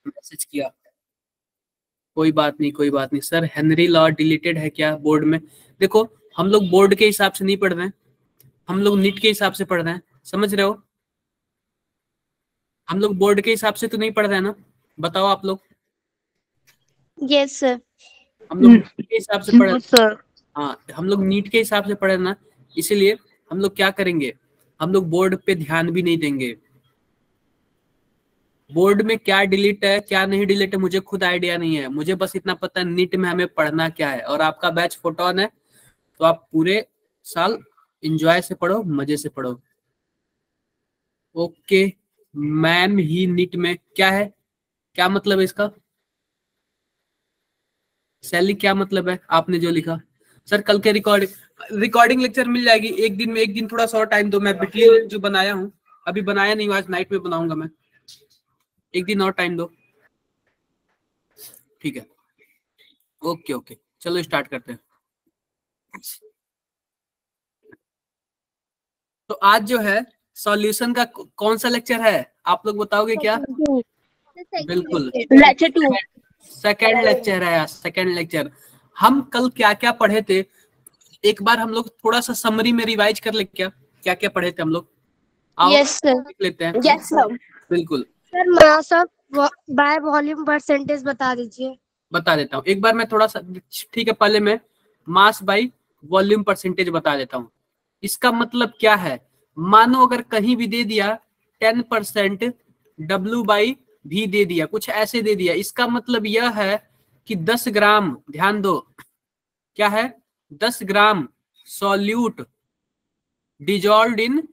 Message किया। कोई बात नहीं, कोई बात नहीं सर। हेनरी लॉ डिलीटेड है क्या बोर्ड में? देखो हम लोग बोर्ड के हिसाब से नहीं पढ़ रहे हैं, हम लोग नीट के हिसाब से पढ़ रहे हैं, समझ रहे हो? हम लोग बोर्ड के हिसाब से तो नहीं पढ़ रहे हैं ना, बताओ आप लोग। Yes sir. हम लोग नीट के हिसाब से पढ़ रहे सर। हाँ, हम लोग नीट के हिसाब से पढ़े ना, इसीलिए हम लोग क्या करेंगे, हम लोग बोर्ड पे ध्यान भी नहीं देंगे। बोर्ड में क्या डिलीट है क्या नहीं डिलीट है मुझे खुद आइडिया नहीं है, मुझे बस इतना पता है नीट में हमें पढ़ना क्या है। और आपका बैच फोटोन है, तो आप पूरे साल एंजॉय से पढ़ो, मजे से पढ़ो। ओके मैम ही नीट में क्या है, क्या मतलब है इसका? सैली क्या मतलब है आपने जो लिखा? सर कल के रिकॉर्डिंग लेक्चर मिल जाएगी एक दिन में, एक दिन थोड़ा सा और टाइम दो, मैं वीडियो जो बनाया हूँ अभी बनाया नहीं, आज नाइट में बनाऊंगा मैं, एक दिन और टाइम दो, ठीक है? ओके ओके चलो स्टार्ट करते हैं। तो आज जो है सॉल्यूशन का कौन सा लेक्चर है आप लोग बताओगे क्या? बिल्कुल लेक्चर 2, सेकेंड लेक्चर है, सेकेंड लेक्चर। हम कल क्या क्या पढ़े थे एक बार हम लोग थोड़ा सा समरी में रिवाइज कर ले, क्या क्या क्या पढ़े थे हम लोग? आओ यस सर। देख लेते हैं। Yes sir. बिल्कुल sir mass of by volume percentage बता दीजिए। बता देता हूँ एक बार मैं थोड़ा सा, ठीक है? पहले मैं मास बाई वॉल्यूम परसेंटेज बता देता हूँ। इसका मतलब क्या है, मानो अगर कहीं भी दे दिया 10% W बाई भी दे दिया, कुछ ऐसे दे दिया, इसका मतलब यह है कि 10 ग्राम, ध्यान दो क्या है, 10 gram solute dissolved in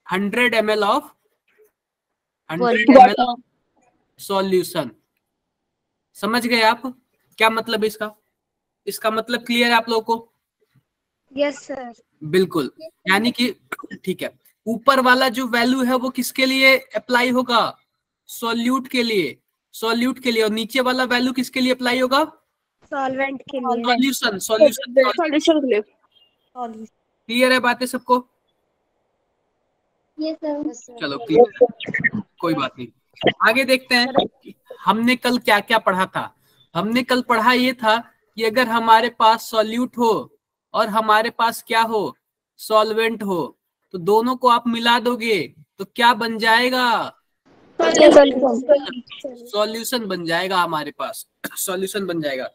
100 ml of 100 ml solution. समझ गए आप क्या मतलब है इसका? इसका मतलब क्लियर है आप लोगों को? Yes sir. बिल्कुल, यानी कि ठीक है, ऊपर वाला जो वैल्यू है वो किसके लिए अप्लाई होगा? सॉल्यूट के लिए, सॉल्यूट के लिए। और नीचे वाला वैल्यू किसके लिए अप्लाई होगा? सॉल्वेंट के लिए। Solution, solution. सॉल्यूशन के लिए। क्लियर है बातें सबको? Yes sir. चलो क्लियर है, कोई बात नहीं। आगे देखते हैं हमने कल क्या क्या पढ़ा था। हमने कल पढ़ा ये था कि अगर हमारे पास सॉल्यूट हो और हमारे पास क्या हो, सॉल्वेंट हो, तो दोनों को आप मिला दोगे तो क्या बन जाएगा? सॉल्यूशन बन जाएगा हमारे पास, सॉल्यूशन बन जाएगा।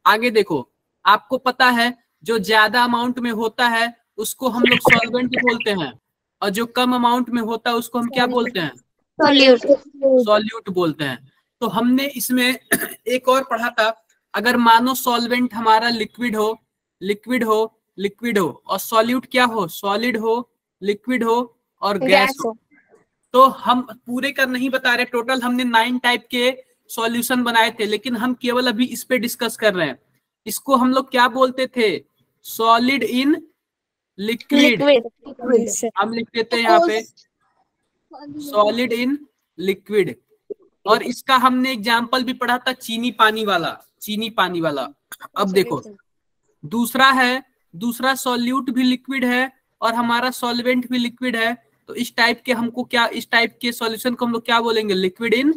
आगे देखो, आपको पता है जो ज्यादा अमाउंट में होता है उसको हम लोग सॉल्वेंट बोलते हैं, और जो कम अमाउंट में होता है उसको हम क्या बोलते हैं? सॉल्यूट बोलते हैं। तो हमने इसमें एक और पढ़ा था, अगर मानो सॉल्वेंट हमारा लिक्विड हो, लिक्विड हो, लिक्विड हो, और सॉल्यूट क्या हो, सॉलिड हो, लिक्विड हो और गैस हो। तो हम पूरे का नहीं बता रहे, टोटल हमने 9 टाइप के सॉल्यूशन बनाए थे, लेकिन हम केवल अभी इस पे डिस्कस कर रहे हैं। इसको हम लोग क्या बोलते थे? Solid in liquid. हम लिख देते हैं यहाँ पे सॉलिड इन लिक्विड। और इसका हमने एग्जाम्पल भी पढ़ा था, चीनी पानी वाला, चीनी पानी वाला। अब देखो दूसरा है, दूसरा सॉल्यूट भी लिक्विड है और हमारा सॉल्वेंट भी लिक्विड है, तो इस टाइप के हमको क्या, इस टाइप के सॉल्यूशन को हम लोग क्या बोलेंगे? Liquid in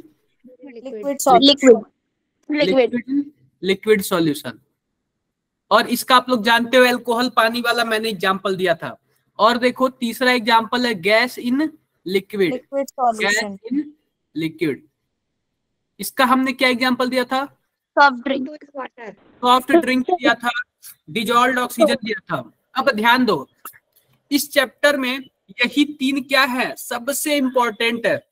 liquid solution. और इसका आप लोग जानते हो अल्कोहल पानी वाला मैंने एग्जांपल दिया था। और देखो तीसरा एग्जांपल है gas in liquid, gas in liquid. इसका हमने क्या एग्जांपल दिया था? सॉफ्ट ड्रिंक, सॉफ्ट ड्रिंक दिया था, डिजॉल्व्ड ऑक्सीजन दिया था। अब ध्यान दो, इस चैप्टर में यही तीन क्या है, सबसे इंपॉर्टेंट है।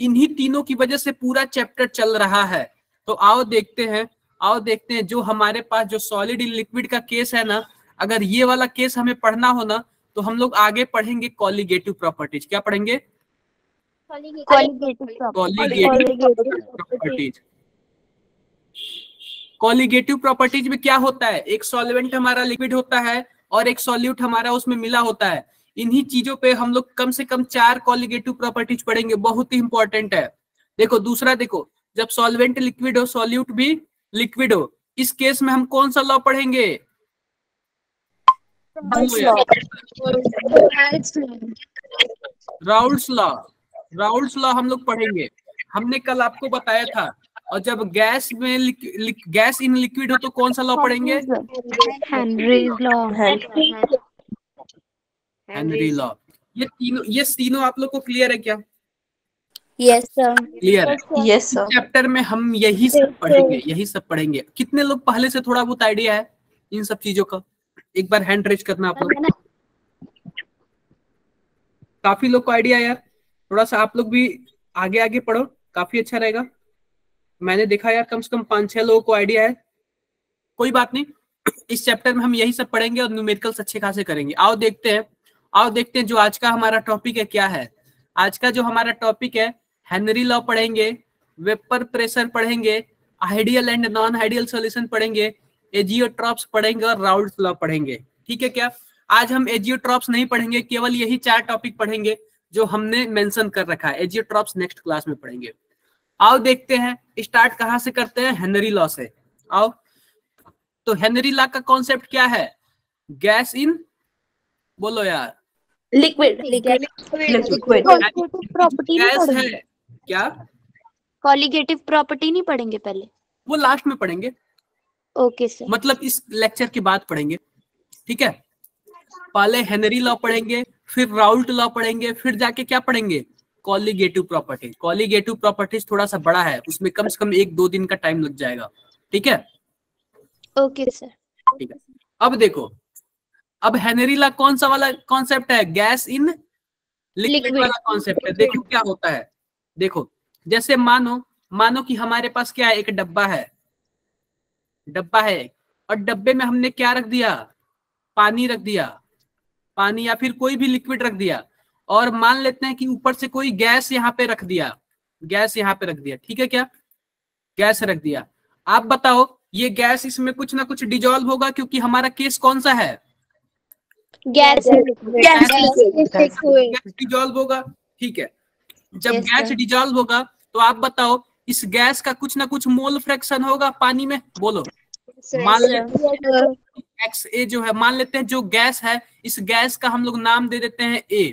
इन्हीं तीनों की वजह से पूरा चैप्टर चल रहा है। तो आओ देखते हैं, आओ देखते हैं जो हमारे पास जो सॉलिड इन लिक्विड का केस है ना, अगर ये वाला केस हमें पढ़ना हो ना, तो हम लोग आगे पढ़ेंगे कॉलिगेटिव प्रॉपर्टीज। क्या पढ़ेंगे? Colligative properties. कॉलिगेटिव प्रॉपर्टीज में क्या होता है, एक सॉल्वेंट हमारा लिक्विड होता है और एक सॉल्यूट हमारा उसमें मिला होता है। इन्हीं चीजों पे हम लोग कम से कम 4 कॉलिगेटिव प्रॉपर्टीज पढ़ेंगे, बहुत ही इंपॉर्टेंट है। देखो दूसरा, देखो जब सॉल्वेंट लिक्विड हो, सॉल्यूट भी लिक्विड हो, इस केस में हम कौन सा लॉ पढ़ेंगे? Raoult's law. राउल्ट्स लॉ हम लोग पढ़ेंगे। हमने कल आपको बताया था। और जब गैस में गैस इन लिक्विड हो तो कौन सा लॉ पढ़ेंगे? Henry's law. Henry law. ये तीनों आप लोग को क्लियर है क्या? Yes sir. क्लियर है? यस इस सर। चैप्टर में हम यही सब पढ़ेंगे, यही सब पढ़ेंगे। कितने लोग पहले से थोड़ा बहुत आइडिया है इन सब चीजों का? एक बार हैंड रेज करना आप लोग। काफी लोग को आइडिया है यार। थोड़ा सा आप लोग भी आगे आगे पढ़ो, काफी अच्छा रहेगा। मैंने देखा यार कम से कम 5-6 लोगों को आइडिया है। कोई बात नहीं, इस चैप्टर में हम यही सब पढ़ेंगे और न्यूमेरिकल्स अच्छे खासे करेंगे। आओ देखते हैं जो आज का हमारा टॉपिक है क्या है। आज का जो हमारा टॉपिक है, हेनरी लॉ पढ़ेंगे, वेपर प्रेशर पढ़ेंगे, ideal and non ideal solution पढ़ेंगे, एजियोट्रॉप्स पढ़ेंगे और राउल्ट्स लॉ पढ़ेंगे। ठीक है क्या? आज हम एजियोट्रॉप्स नहीं पढ़ेंगे, केवल यही 4 टॉपिक पढ़ेंगे जो हमने मेंशन कर रखा है। एजियोट्रॉप्स नेक्स्ट क्लास में पढ़ेंगे। आओ देखते हैं, स्टार्ट कहां से करते हैं? हेनरी लॉ से। आओ, तो हेनरी लॉ का कॉन्सेप्ट क्या है? गैस इन, बोलो यार, लिक्विड। प्रॉपर्टी नहीं गैस पढ़ेंगे? है क्या? कॉलिगेटिव प्रॉपर्टी नहीं पढ़ेंगे पहले? वो लास्ट में पढ़ेंगे, ओके सर। मतलब इस लेक्चर के बाद पढ़ेंगे। ठीक है, पहले हेनरी लॉ पढ़ेंगे, फिर राउल्ट लॉ पढ़ेंगे, फिर जाके क्या पढ़ेंगे? Colligative property. कॉलिगेटिव प्रॉपर्टीज थोड़ा सा बड़ा है, उसमें कम से कम 1-2 दिन का टाइम लग जाएगा। ठीक है? Okay sir. ठीक है, अब देखो, अब हेनरी लॉ कौन सा वाला कॉन्सेप्ट है? गैस इन लिक्विड वाला कॉन्सेप्ट है। देखो क्या होता है। देखो, जैसे मानो कि हमारे पास क्या है, एक डब्बा है और डब्बे में हमने क्या रख दिया? पानी रख दिया, पानी या फिर कोई भी लिक्विड रख दिया। और मान लेते हैं कि ऊपर से कोई गैस यहाँ पे रख दिया, ठीक है क्या? गैस रख दिया। आप बताओ, ये गैस इसमें कुछ ना कुछ डिजॉल्व होगा, क्योंकि हमारा केस कौन सा है? गैस डिजॉल्व होगा। ठीक है, जब गैस डिजॉल्व होगा तो आप बताओ, इस गैस का कुछ ना कुछ मोल फ्रैक्शन होगा पानी में, बोलो। मान लेते हैं XA जो है, मान लेते हैं जो गैस है, इस गैस का हम लोग नाम दे देते हैं A।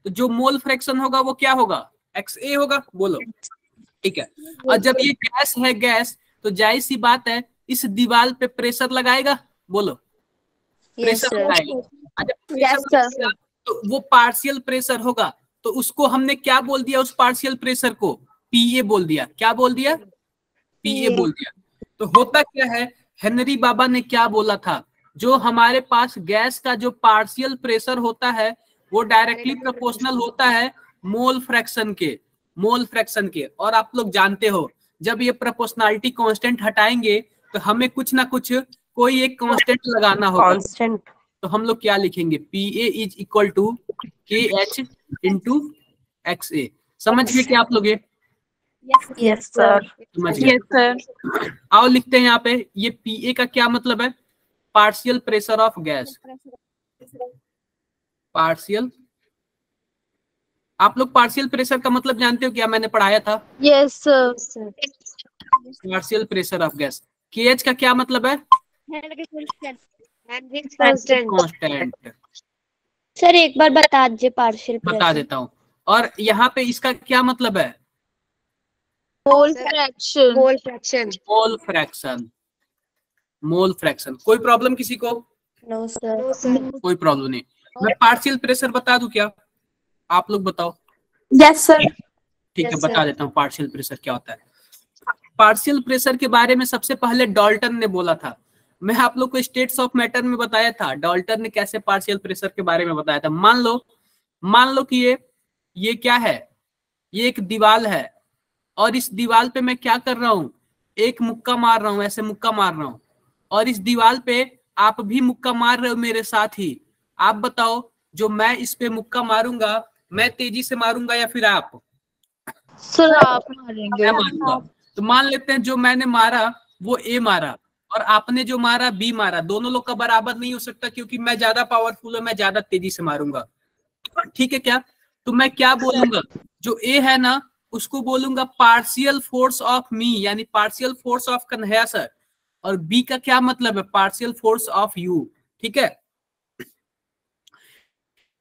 तो जो मोल फ्रैक्शन होगा वो क्या होगा? XA होगा, बोलो। ठीक है, और जब ये गैस है तो जाहिर सी बात है, इस दीवार पे प्रेशर लगाएगा, बोलो। प्रेशर लगाएगा, तो वो पार्शियल प्रेशर होगा। तो उसको हमने क्या बोल दिया? उस पार्शियल प्रेशर को PA बोल दिया। क्या बोल दिया? PA बोल दिया। तो होता क्या है, हेनरी बाबा ने क्या बोला था? जो हमारे पास गैस का जो पार्शियल प्रेशर होता है वो डायरेक्टली प्रोपोर्शनल होता है मोल फ्रैक्शन के। और आप लोग जानते हो, जब ये प्रोपोर्शनलिटी कांस्टेंट हटाएंगे तो हमें कुछ ना कुछ कोई एक कांस्टेंट लगाना होगा। तो हम लोग क्या लिखेंगे? PA is equal to KH into XA। समझ गए क्या आप लोग? Yes sir. समझ गए? आओ लिखते हैं यहाँ पे, ये PA का क्या मतलब है? Partial pressure of gas. Partial, आप लोग पार्शियल प्रेशर का मतलब जानते हो क्या? मैंने पढ़ाया था। Yes sir. Partial pressure of gas. KH का क्या मतलब है? कांस्टेंट। सर एक बार बता दीजिए पार्शियल प्रेशर। बता देता हूँ। और यहाँ पे इसका क्या मतलब है? Mole fraction. Mole fraction. कोई प्रॉब्लम किसी को? No sir. कोई प्रॉब्लम नहीं। मैं पार्शियल प्रेशर बता दूं क्या? आप लोग बताओ। Yes sir. ठीक है, बता देता हूँ पार्शियल प्रेशर क्या होता है। पार्शियल प्रेशर के बारे में सबसे पहले डाल्टन ने बोला था। मैं आप लोग को स्टेट्स ऑफ मैटर में बताया था, डाल्टन ने कैसे पार्शियल प्रेशर के बारे में बताया था। मान लो कि ये क्या है? ये एक दीवार है, और इस दीवार पे मैं क्या कर रहा हूँ? एक मुक्का मार रहा हूँ, ऐसे मुक्का मार रहा हूँ। और इस दीवार पे आप भी मुक्का मार रहे हो मेरे साथ ही। आप बताओ, जो मैं इस पे मुक्का मारूंगा, मैं तेजी से मारूंगा या फिर आप? सर आप मारेंगे। मैं मारूंगा। तो मान लेते हैं जो मैंने मारा वो A मारा, और आपने जो मारा B मारा। दोनों लोग का बराबर नहीं हो सकता, क्योंकि मैं ज्यादा पावरफुल हूं, मैं ज्यादा तेजी से मारूंगा। ठीक है क्या? तो मैं क्या बोलूंगा? जो A है ना, उसको बोलूंगा पार्शियल फोर्स ऑफ मी, यानी partial force of Kanhaiya sir. और B का क्या मतलब है? Partial force of you. ठीक है,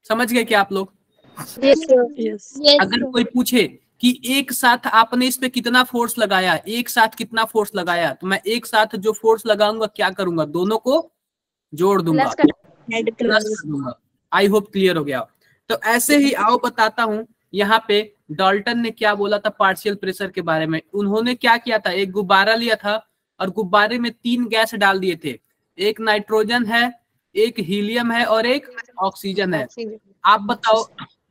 समझ गए क्या आप लोग? Yes, sir. Yes. Yes, अगर sir. कोई पूछे कि एक साथ आपने इस पे कितना फोर्स लगाया, एक साथ कितना फोर्स लगाया, तो मैं एक साथ जो फोर्स लगाऊंगा क्या करूंगा, दोनों को जोड़ दूंगा, Plus कर प्लस कर दूंगा। आई होप क्लियर हो गया। तो ऐसे ही आओ बताता हूं, यहाँ पे डाल्टन ने क्या बोला था पार्शियल प्रेशर के बारे में। उन्होंने क्या किया था, एक गुब्बारा लिया था और गुब्बारे में 3 गैस डाल दिए थे, एक नाइट्रोजन है, एक हीलियम है और एक ऑक्सीजन है। आप बताओ,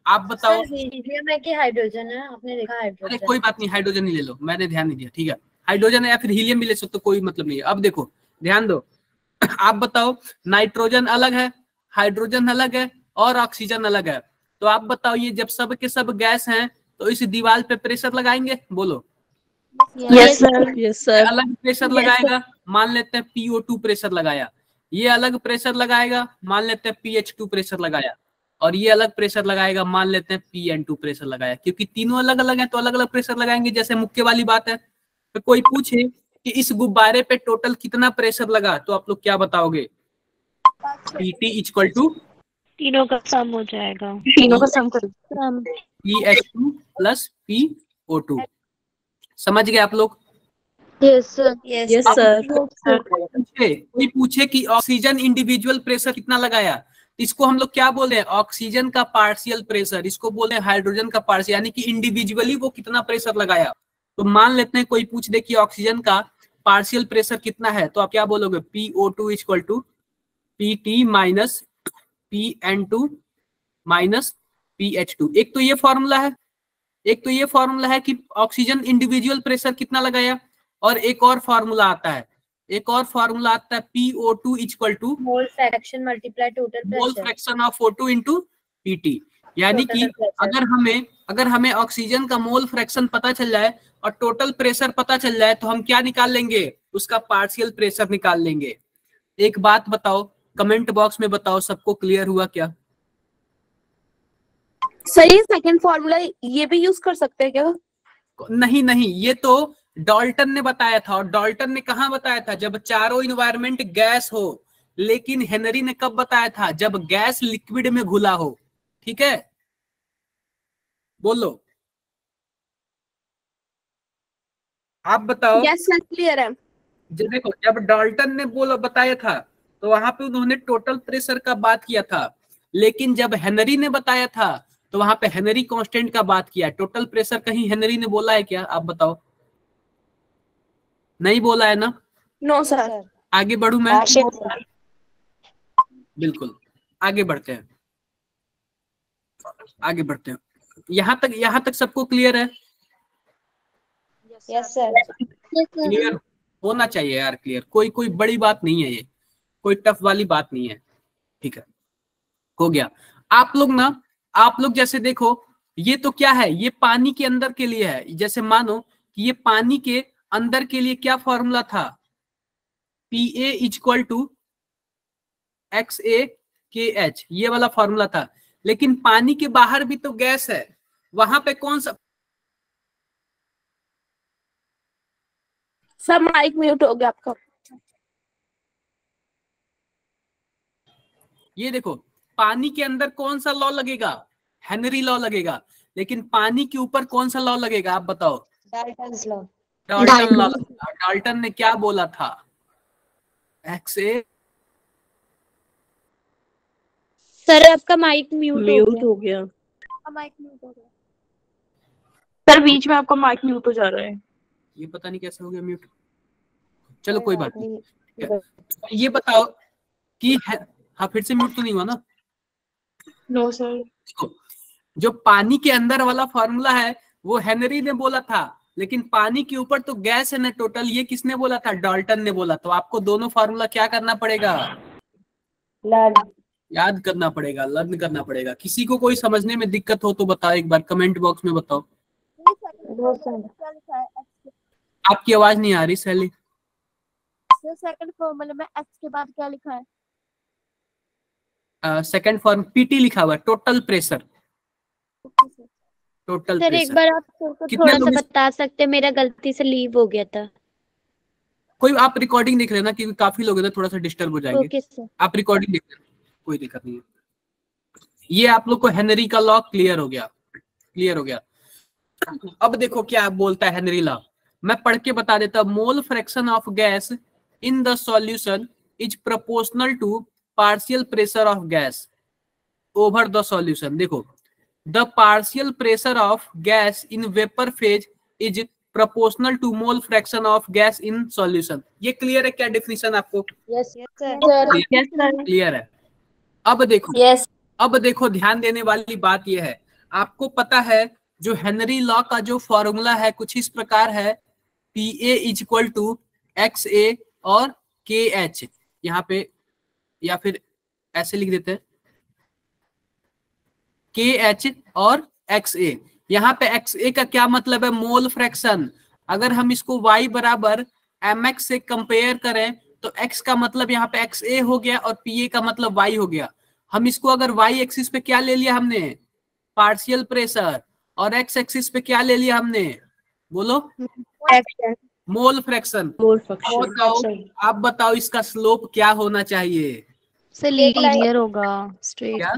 आप बताओ। हीलियम है कि हाइड्रोजन है? आपने देखा अरे हाइड्रोजन? कोई बात नहीं, हाइड्रोजन ही ले लो, मैंने ध्यान नहीं दिया, ठीक है। हाइड्रोजन है या फिर हीलियम भी ले सकते हो, कोई मतलब नहीं है। अब देखो ध्यान दो, आप बताओ, नाइट्रोजन अलग है, हाइड्रोजन अलग है और ऑक्सीजन अलग है। तो आप बताओ, ये जब सब के सब गैस हैं तो इस दीवार पे प्रेशर लगाएंगे, बोलो। Yes, sir. Yes, sir. अलग प्रेशर लगाएगा, मान लेते हैं PO2 प्रेशर लगाया, ये अलग प्रेशर लगाएगा, मान लेते हैं PH2 प्रेशर लगाया, और ये अलग प्रेशर लगाएगा, मान लेते हैं PN2 प्रेशर लगाया। क्योंकि तीनों अलग अलग हैं तो अलग अलग प्रेशर लगाएंगे, जैसे मुक्के वाली बात है। तो कोई पूछे कि इस गुब्बारे पे टोटल कितना प्रेशर लगा, तो आप लोग क्या बताओगे? PT इक्वल टू तीनों का सम हो जाएगा। तीनों का सम करो। PH2 plus PO2। समझ गए आप लोग? Yes, sir. Yes, sir. कोई पूछे कि ऑक्सीजन इंडिविजुअल प्रेशर कितना लगाया, तो इसको हम लोग क्या बोले हैं, ऑक्सीजन का पार्शियल प्रेशर, इसको बोले हाइड्रोजन का पार्शियल, यानी कि इंडिविजुअली वो कितना प्रेशर लगाया। तो मान लेते हैं कोई पूछ दे कि ऑक्सीजन का पार्शियल प्रेशर कितना है, तो आप क्या बोलोगे? PO2 equal to PT minus PN2 minus PH2। एक तो ये फॉर्मूला है, एक तो ये फॉर्मूला है कि ऑक्सीजन इंडिविजुअल प्रेशर कितना लगाया, और एक और फॉर्मूला आता है, एक और फॉर्मूला आता है PO2 equal to mole fraction multiply total mole pressure. Fraction of O2 into PT। यानी कि Total pressure। अगर हमें ऑक्सीजन का मोल फ्रैक्शन पता चल जाए और टोटल प्रेशर पता चल जाए, तो हम क्या निकाल लेंगे? उसका पार्शियल प्रेशर निकाल लेंगे। एक बात बताओ, कमेंट बॉक्स में बताओ, सबको क्लियर हुआ क्या? सर ये सेकंड फॉर्मूला ये भी यूज कर सकते हैं क्या? नहीं नहीं, ये तो डाल्टन ने बताया था, और डाल्टन ने कहाँ बताया था? जब चारों इन्वायरमेंट गैस हो। लेकिन हेनरी ने कब बताया था? जब गैस लिक्विड में घुला हो। ठीक है, बोलो, आप बताओ। यस सर, क्लियर है। जब देखो, जब डाल्टन ने बताया था तो वहां पे उन्होंने टोटल प्रेशर का बात किया था, लेकिन जब हेनरी ने बताया था तो वहां पे हेनरी कांस्टेंट का बात किया। टोटल प्रेशर कहीं हेनरी ने बोला है क्या? आप बताओ, नहीं बोला है ना? No sir. आगे बढ़ू मैं? बिल्कुल, आगे बढ़ते हैं, आगे बढ़ते हैं। यहाँ तक सबको क्लियर है? Yes sir. क्लियर होना चाहिए यार, क्लियर। कोई बड़ी बात नहीं है, ये कोई टफ वाली बात नहीं है। ठीक है, हो गया। आप लोग जैसे देखो, ये तो क्या है, ये पानी के अंदर के लिए है। जैसे मानो कि ये पानी के अंदर के लिए क्या फॉर्मूला था? PA इक्वल टू XaKH, ये वाला फॉर्मूला था। लेकिन पानी के बाहर भी तो गैस है, वहां पे कौन सा? सर माइक म्यूट हो गया आपका। ये देखो, पानी के अंदर कौन सा लॉ लगेगा? हेनरी लॉ लगेगा। लेकिन पानी के ऊपर कौन सा लॉ लगेगा, आप बताओ? Dalton's law. Dalton law. Dalton ने क्या बोला था? XA। सर आपका माइक म्यूट हो गया। माइक म्यूट हो गया। सर बीच में आपका माइक म्यूट हो जा रहा है। ये पता नहीं कैसे हो गया म्यूट, चलो कोई बात नहीं। ये बताओ कि हाँ, फिर से म्यूट तो नहीं हुआ ना? No sir. जो पानी के अंदर वाला फॉर्मूला है वो हेनरी ने बोला था, लेकिन पानी के ऊपर तो गैस है ना टोटल, ये किसने बोला था? डाल्टन ने बोला। तो आपको दोनों फॉर्मूला क्या करना पड़ेगा? याद करना पड़ेगा, लर्न करना पड़ेगा। किसी को कोई समझने में दिक्कत हो तो बताओ, एक बार कमेंट बॉक्स में बताओ। आपकी आवाज नहीं आ रही सैली। सेकंड फॉर्मूले में x के बाद क्या लिखा है? सेकंड फॉर्म PT लिखा हुआ है, टोटल प्रेशर। टोटल सर एक प्रेशर। बार आप सर को कितने थोड़ा सा लोग बता सकते, मेरा गलती से लीव हो गया था। कोई आप रिकॉर्डिंग देख लेना, क्योंकि काफी लोग हैं, थोड़ा सा डिस्टर्ब हो जाएंगे। Okay sir. आप रिकॉर्डिंग देख लेना, कोई दिक्कत नहीं है। ये आप लोग को हेनरी का लॉ क्लियर हो गया, क्लियर हो गया। अब देखो क्या बोलता है हेनरी लॉ, मैं पढ़ के बता देता। Mole fraction of gas in the solution is proportional to partial pressure of gas over the solution. देखो, the partial pressure of gas in vapour phase is proportional to mole fraction of gas in solution. ये clear है क्या definition आपको? Yes sir. Clear है। अब देखो, yes. अब देखो ध्यान देने वाली बात यह है, आपको पता है जो हेनरी लॉ का जो फॉर्मूला है कुछ इस प्रकार है, P A is equal to X A और के एच, यहाँ पे या फिर ऐसे लिख देते हैं के एच और एक्स ए। यहाँ पे एक्स ए का क्या मतलब है? Mole fraction. अगर हम इसको y बराबर एम एक्स से कंपेयर करें तो x का मतलब यहाँ पे एक्स ए हो गया और पी ए का मतलब y हो गया। हम इसको अगर y एक्सिस पे क्या ले लिया हमने? Partial pressure. और x एक्सिस पे क्या ले लिया हमने? बोलो, मोल फ्रैक्शन। आप बताओ इसका स्लोप क्या होना चाहिए? सर लीनियर होगा, स्ट्रेट क्या?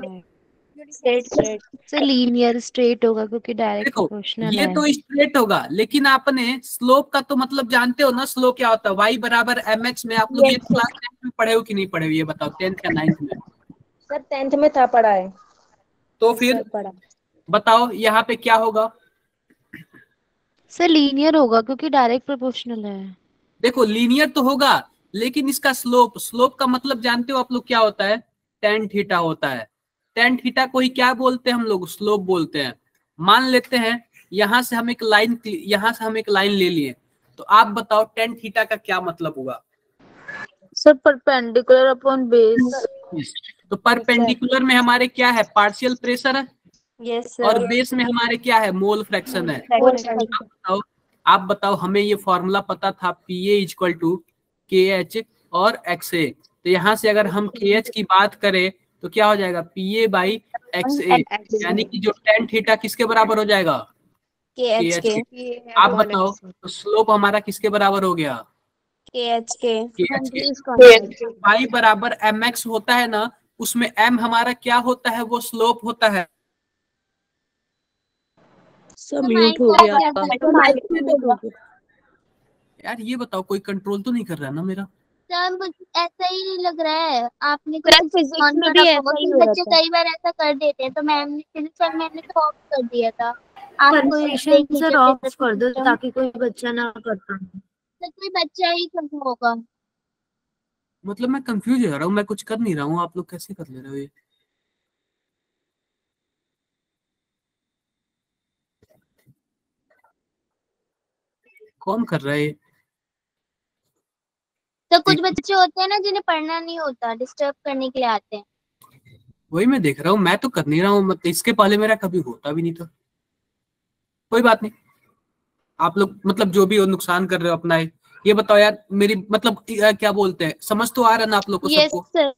सर लीनियर स्ट्रेट होगा क्योंकि डायरेक्ट देखो प्रोपोर्शनल ये है। तो स्ट्रेट होगा, लेकिन आपने स्लोप का तो मतलब जानते हो ना, स्लोप क्या होता है? y बराबर एम एक्स में। आप लोग ये क्लास 10th में पढ़े हो कि नहीं पढ़े हो? ये बताओ, 10th या 9th में? सर 10th में था, पढ़ा है। तो फिर पढ़ा। बताओ यहाँ पे क्या होगा? सर लीनियर होगा क्योंकि डायरेक्ट प्रोपोर्शनल है। देखो लीनियर तो होगा, लेकिन इसका स्लोप, स्लोप का मतलब जानते हो आप लोग क्या होता है? टेन थीटा होता है। टेन थीटा को ही क्या बोलते हैं हम लोग? स्लोप बोलते हैं। मान लेते हैं यहां से हम एक लाइन, यहां से हम एक लाइन ले लिए, तो आप बताओ टेन थीटा का क्या मतलब होगा? Sir perpendicular upon base. तो परपेंडिकुलर में हमारे क्या है? पार्शियल प्रेशर है। यस और सर। बेस में हमारे क्या है? मोल फ्रैक्शन है। आप बताओ हमें ये फॉर्मूला पता था, पी ए इक्वल टू के एच और एक्स ए। तो यहाँ से अगर हम के एच की बात करें तो क्या हो जाएगा? पी ए बाई एक्स ए, यानी कि जो टेन थीटा किसके बराबर हो जाएगा? के एच के। आप बताओ तो स्लोप हमारा किसके बराबर हो गया? के एच के। y बराबर एम एक्स होता है ना, उसमें m हमारा क्या होता है? वो स्लोप होता है। सब म्यूट हो गया आपका। यार ये बताओ, कोई कंट्रोल तो नहीं कर रहा ना मेरा? सर मुझे ऐसा ही नहीं लग रहा है, आपने सर, कुछ physics ऑन में करा भी होगा ऐसा ही कि हो रहा बच्चे था। कई बार ऐसा कर देते हैं, तो मैम ने फिजिक्स सर मैम ने तो ऑफ कर दिया था। आप कोई परमिशन सर ऑफ कर दो ताकि कोई बच्चा ना कर पाए। सर कोई बच्चा ही करना होगा। मतलब मैं कंफ्यूज हो रहा हूँ, मैं कुछ कर नहीं रहा हूँ, आप लोग कैसे कर ले रहे हो ये? कौन कर रहा है ये? तो कुछ बच्चे होते हैं ना जिन्हें पढ़ना नहीं होता, डिस्टर्ब करने के लिए आते हैं। वही मैं देख रहा हूँ, मैं तो कर नहीं रहा हूँ, मतलब इसके पहले मेरा कभी होता भी नहीं था। कोई बात नहीं, आप लोग मतलब जो भी हो नुकसान कर रहे हो अपना। ये बताओ यार, मेरी मतलब क्या बोलते हैं, समझ तो आ रहा ना आप लोग को? यस सबको sir.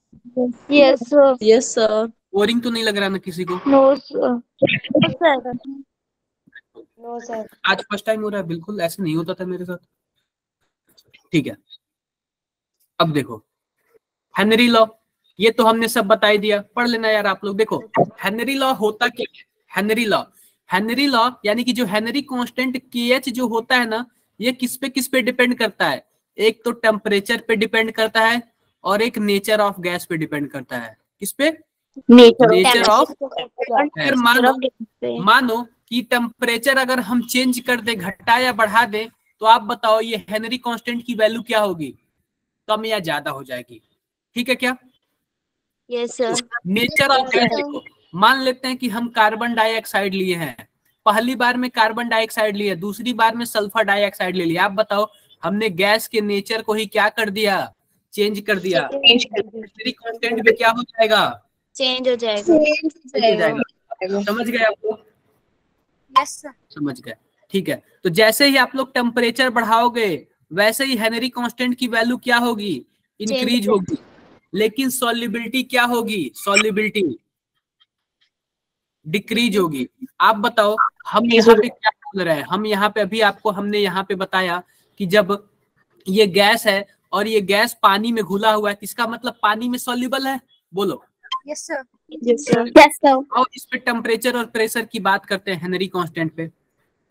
Yes sir. Yes sir. Boring तो नहीं लग रहा ना किसी को? No sir. Sir no sir. आज फर्स्ट टाइम हो रहा है, बिल्कुल ऐसे नहीं होता था मेरे साथ। ठीक है, अब देखो हेनरी लॉ, ये तो हमने सब बता ही दिया, पढ़ लेना यार आप लोग। देखो हेनरी लॉ होता क्या है? हेनरी लॉ, हेनरी लॉ यानी कि जो हेनरी कांस्टेंट के एच जो होता है ना, ये किस पे डिपेंड करता है? एक तो टेम्परेचर पे डिपेंड करता है और एक नेचर ऑफ गैस पे डिपेंड करता है। किस पे? Nature of. अगर मानो कि टेम्परेचर अगर हम चेंज कर दे, घटा या बढ़ा दे, तो आप बताओ ये हेनरी कांस्टेंट की वैल्यू क्या होगी? कम या ज्यादा हो जाएगी। ठीक है क्या? Yes sir. Nature of gas देखो, मान लेते हैं कि हम कार्बन डाइऑक्साइड लिए हैं, पहली बार में कार्बन डाइऑक्साइड लिए, दूसरी बार में सल्फर डाइऑक्साइड ले लिया। आप बताओ हमने गैस के नेचर को ही क्या कर दिया? चेंज कर दिया। हेनरी कांस्टेंट भी क्या हो जाएगा? चेंज हो जाएगा। समझ गए आप लोग? Yes sir. समझ गए, ठीक है। तो जैसे ही आप लोग टेम्परेचर बढ़ाओगे वैसे ही हेनरी कांस्टेंट की वैल्यू क्या होगी? इंक्रीज होगी। लेकिन सॉल्युबिलिटी क्या होगी? सॉल्युबिलिटी डिक्रीज होगी। आप बताओ हम यहाँ पे क्या बोल रहे हैं? हम यहाँ पे अभी आपको हमने यहाँ पे बताया कि जब ये गैस है और ये गैस पानी में घुला हुआ है, इसका मतलब पानी में सॉल्युबल है। बोलो yes sir. Yes sir. Yes sir. और इस पे टेम्परेचर और प्रेशर की बात करते हैं हेनरी कांस्टेंट पे।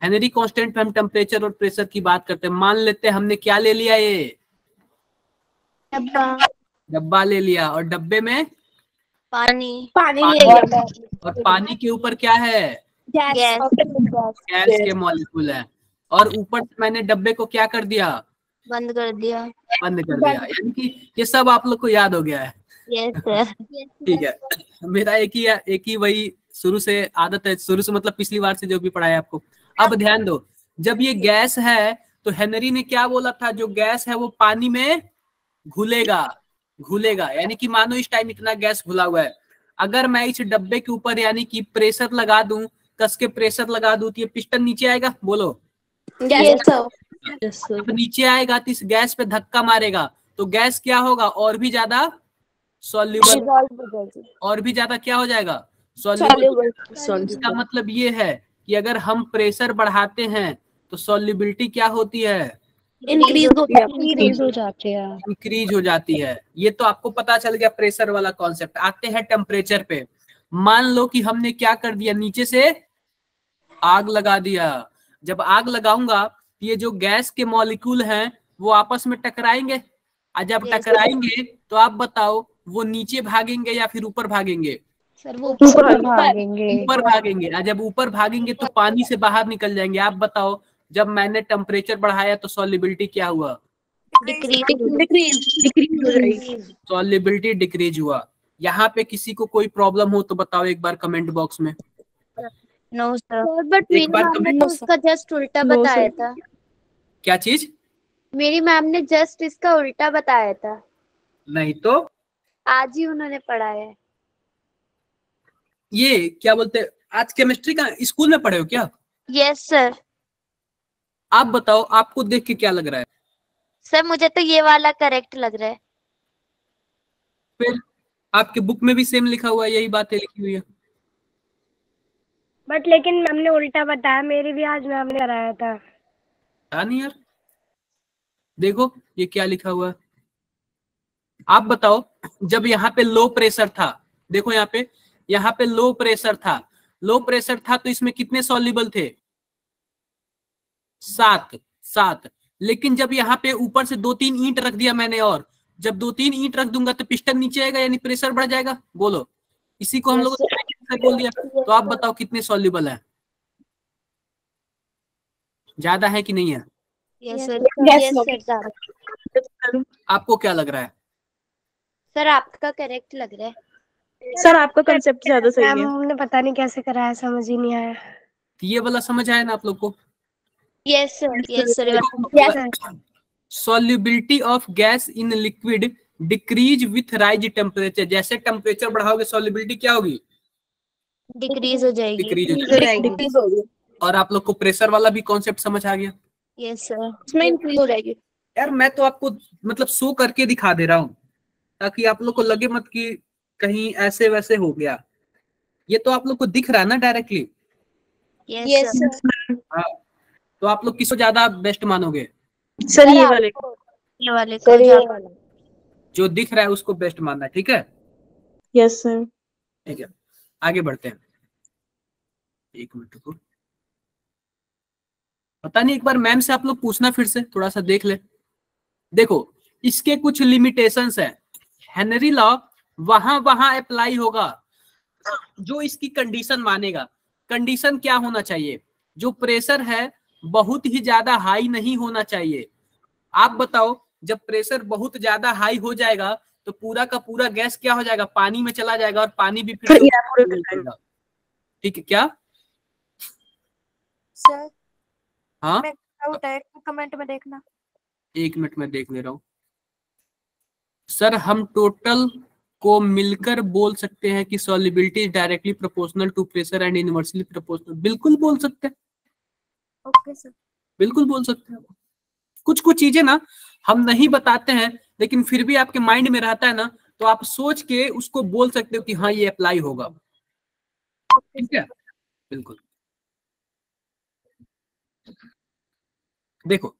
हेनरी कांस्टेंट पे हम टेम्परेचर और प्रेशर की बात करते हैं। मान लेते हैं हमने क्या ले लिया, ये डब्बा ले लिया, और डब्बे में पानी पानी ले पानी, लिया। और पानी के ऊपर क्या है, गैस गैस के मॉलिक्यूल है, और ऊपर से मैंने डब्बे को क्या कर दिया, बंद कर दिया। बंद कर दिया। यानी कि ये सब आप लोग को याद हो गया है। Yes sir. ठीक है, मेरा एक ही वही शुरू से आदत है, शुरू से मतलब पिछली बार से जो भी पढ़ाया आपको। अब ध्यान दो, जब ये गैस है तो हेनरी ने क्या बोला था, जो गैस है वो पानी में घुलेगा, घुलेगा। यानी कि मानो इस टाइम इतना गैस घुला हुआ है, अगर मैं इस डब्बे के ऊपर यानी कि प्रेशर लगा दूं, कस के प्रेशर लगा दूं, तो ये पिस्टन नीचे आएगा, बोलो। Yes sir. जब नीचे आएगा तो इस गैस पे धक्का मारेगा, तो गैस क्या होगा, और भी ज्यादा सॉल्युबल, और भी ज्यादा क्या हो जाएगा, सॉल्युबल। इसका मतलब ये है कि अगर हम प्रेशर बढ़ाते हैं तो सॉल्युबिलिटी क्या होती है, इंक्रीज हो जाती है। इंक्रीज हो जाती है। ये तो आपको पता चल गया प्रेशर वाला कॉन्सेप्ट। आते हैं टेम्परेचर पे। मान लो कि हमने क्या कर दिया, नीचे से आग लगा दिया। जब आग लगाऊंगा, ये जो गैस के मॉलिक्यूल हैं वो आपस में टकराएंगे, और जब टकराएंगे तो आप बताओ वो नीचे भागेंगे या फिर ऊपर भागेंगे, सर वो ऊपर भागेंगे। ऊपर भागेंगे। और जब ऊपर भागेंगे तो पानी से बाहर निकल जाएंगे। आप बताओ, जब मैंने टेम्परेचर बढ़ाया तो सॉल्युबिलिटी क्या हुआ, सॉल्युबिलिटी डिक्रीज हुआ। यहाँ पे किसी को कोई प्रॉब्लम हो तो बताओ एक बार कमेंट बॉक्स में। No sir. बट एक मेरी बार मैम ने comment- तो उसका जस्ट उल्टा No, बताया sir. था। क्या चीज, मेरी मैम ने जस्ट इसका उल्टा बताया था, नहीं तो आज ही उन्होंने पढ़ाया है। ये क्या बोलते हैं, आज केमिस्ट्री का स्कूल में पढ़े हो क्या? Yes sir. आप बताओ, आपको देख के क्या लग रहा है? सर मुझे तो ये वाला करेक्ट लग रहा है। फिर आपके बुक में भी सेम लिखा हुआ है, यही बातें लिखी हुई है। बट लेकिन मैम ने उल्टा बताया, मेरी भी आज मैम ने कराया था। नहीं यार, देखो ये क्या लिखा हुआ है। आप बताओ, जब यहाँ पे लो प्रेशर था, देखो यहाँ पे लो प्रेशर था, लो प्रेशर था तो इसमें कितने सॉल्युबल थे, 7। लेकिन जब यहाँ पे ऊपर से 2-3 ईंट रख दिया मैंने, और जब 2-3 ईंट रख दूंगा तो पिस्टन नीचे आएगा, यानी प्रेशर बढ़ जाएगा। बोलो, इसी को हम लोग बोल दिया। तो आप बताओ कितने सॉल्युबल है, ज्यादा है कि नहीं है? Yes sir. Yes sir. आपको क्या लग रहा है? सर आपका करेक्ट लग रहा है। सर आपका कंसेप्ट ज्यादा सही है। मैम ने पता नहीं कैसे कराया, समझ ही नहीं आया। तो ये वाला समझ आया ना आप लोग को? Yes sir. Yes sir. Solubility of gas in liquid decrease with rise temperature. जैसे टेम्परेचर बढ़ाओगे सॉल्युबिलिटी क्या होगी, डिक्रीज हो जाएगी। डिक्रीज हो जाएगी। और आप लोग को प्रेशर वाला भी कॉन्सेप्ट समझ आ गया? Yes sir. इसमें इंक्रीज हो जाएगी। यार मैं तो आपको मतलब शो करके दिखा दे रहा हूँ, ताकि आप लोग को लगे मत कि कहीं ऐसे वैसे हो गया। ये तो आप लोग को दिख रहा है ना डायरेक्टली। Yes sir. हाँ, तो आप लोग किसको ज्यादा बेस्ट मानोगे? सर ये वाले ये वाले को ज्यादा। जो दिख रहा है उसको बेस्ट मानना है, ठीक है? Yes sir. ठीक है, आगे बढ़ते हैं। एक मिनट रुको, पता नहीं, एक बार मैम से आप लोग पूछना फिर से, थोड़ा सा देख ले। देखो इसके कुछ लिमिटेशंस है। हेनरी लॉ वहां अप्लाई होगा जो इसकी कंडीशन मानेगा। कंडीशन क्या होना चाहिए, जो प्रेशर है बहुत ही ज्यादा हाई नहीं होना चाहिए। आप बताओ, जब प्रेशर बहुत ज्यादा हाई हो जाएगा तो पूरा का पूरा गैस क्या हो जाएगा, पानी में चला जाएगा, और पानी भी फिर ठीक है क्या? सर हाँ, डाउट है, कमेंट में देखना। 1 मिनट में देख ले रहा हूँ। सर हम टोटल को मिलकर बोल सकते हैं कि solubility is directly proportional to pressure and inversely proportional. बिल्कुल बोल सकते हैं, ओके सर। बिल्कुल बोल सकते हैं। कुछ चीजें ना हम नहीं बताते हैं, लेकिन फिर भी आपके माइंड में रहता है ना, तो आप सोच के उसको बोल सकते हो कि हाँ ये अप्लाई होगा। ठीक है, बिल्कुल। देखो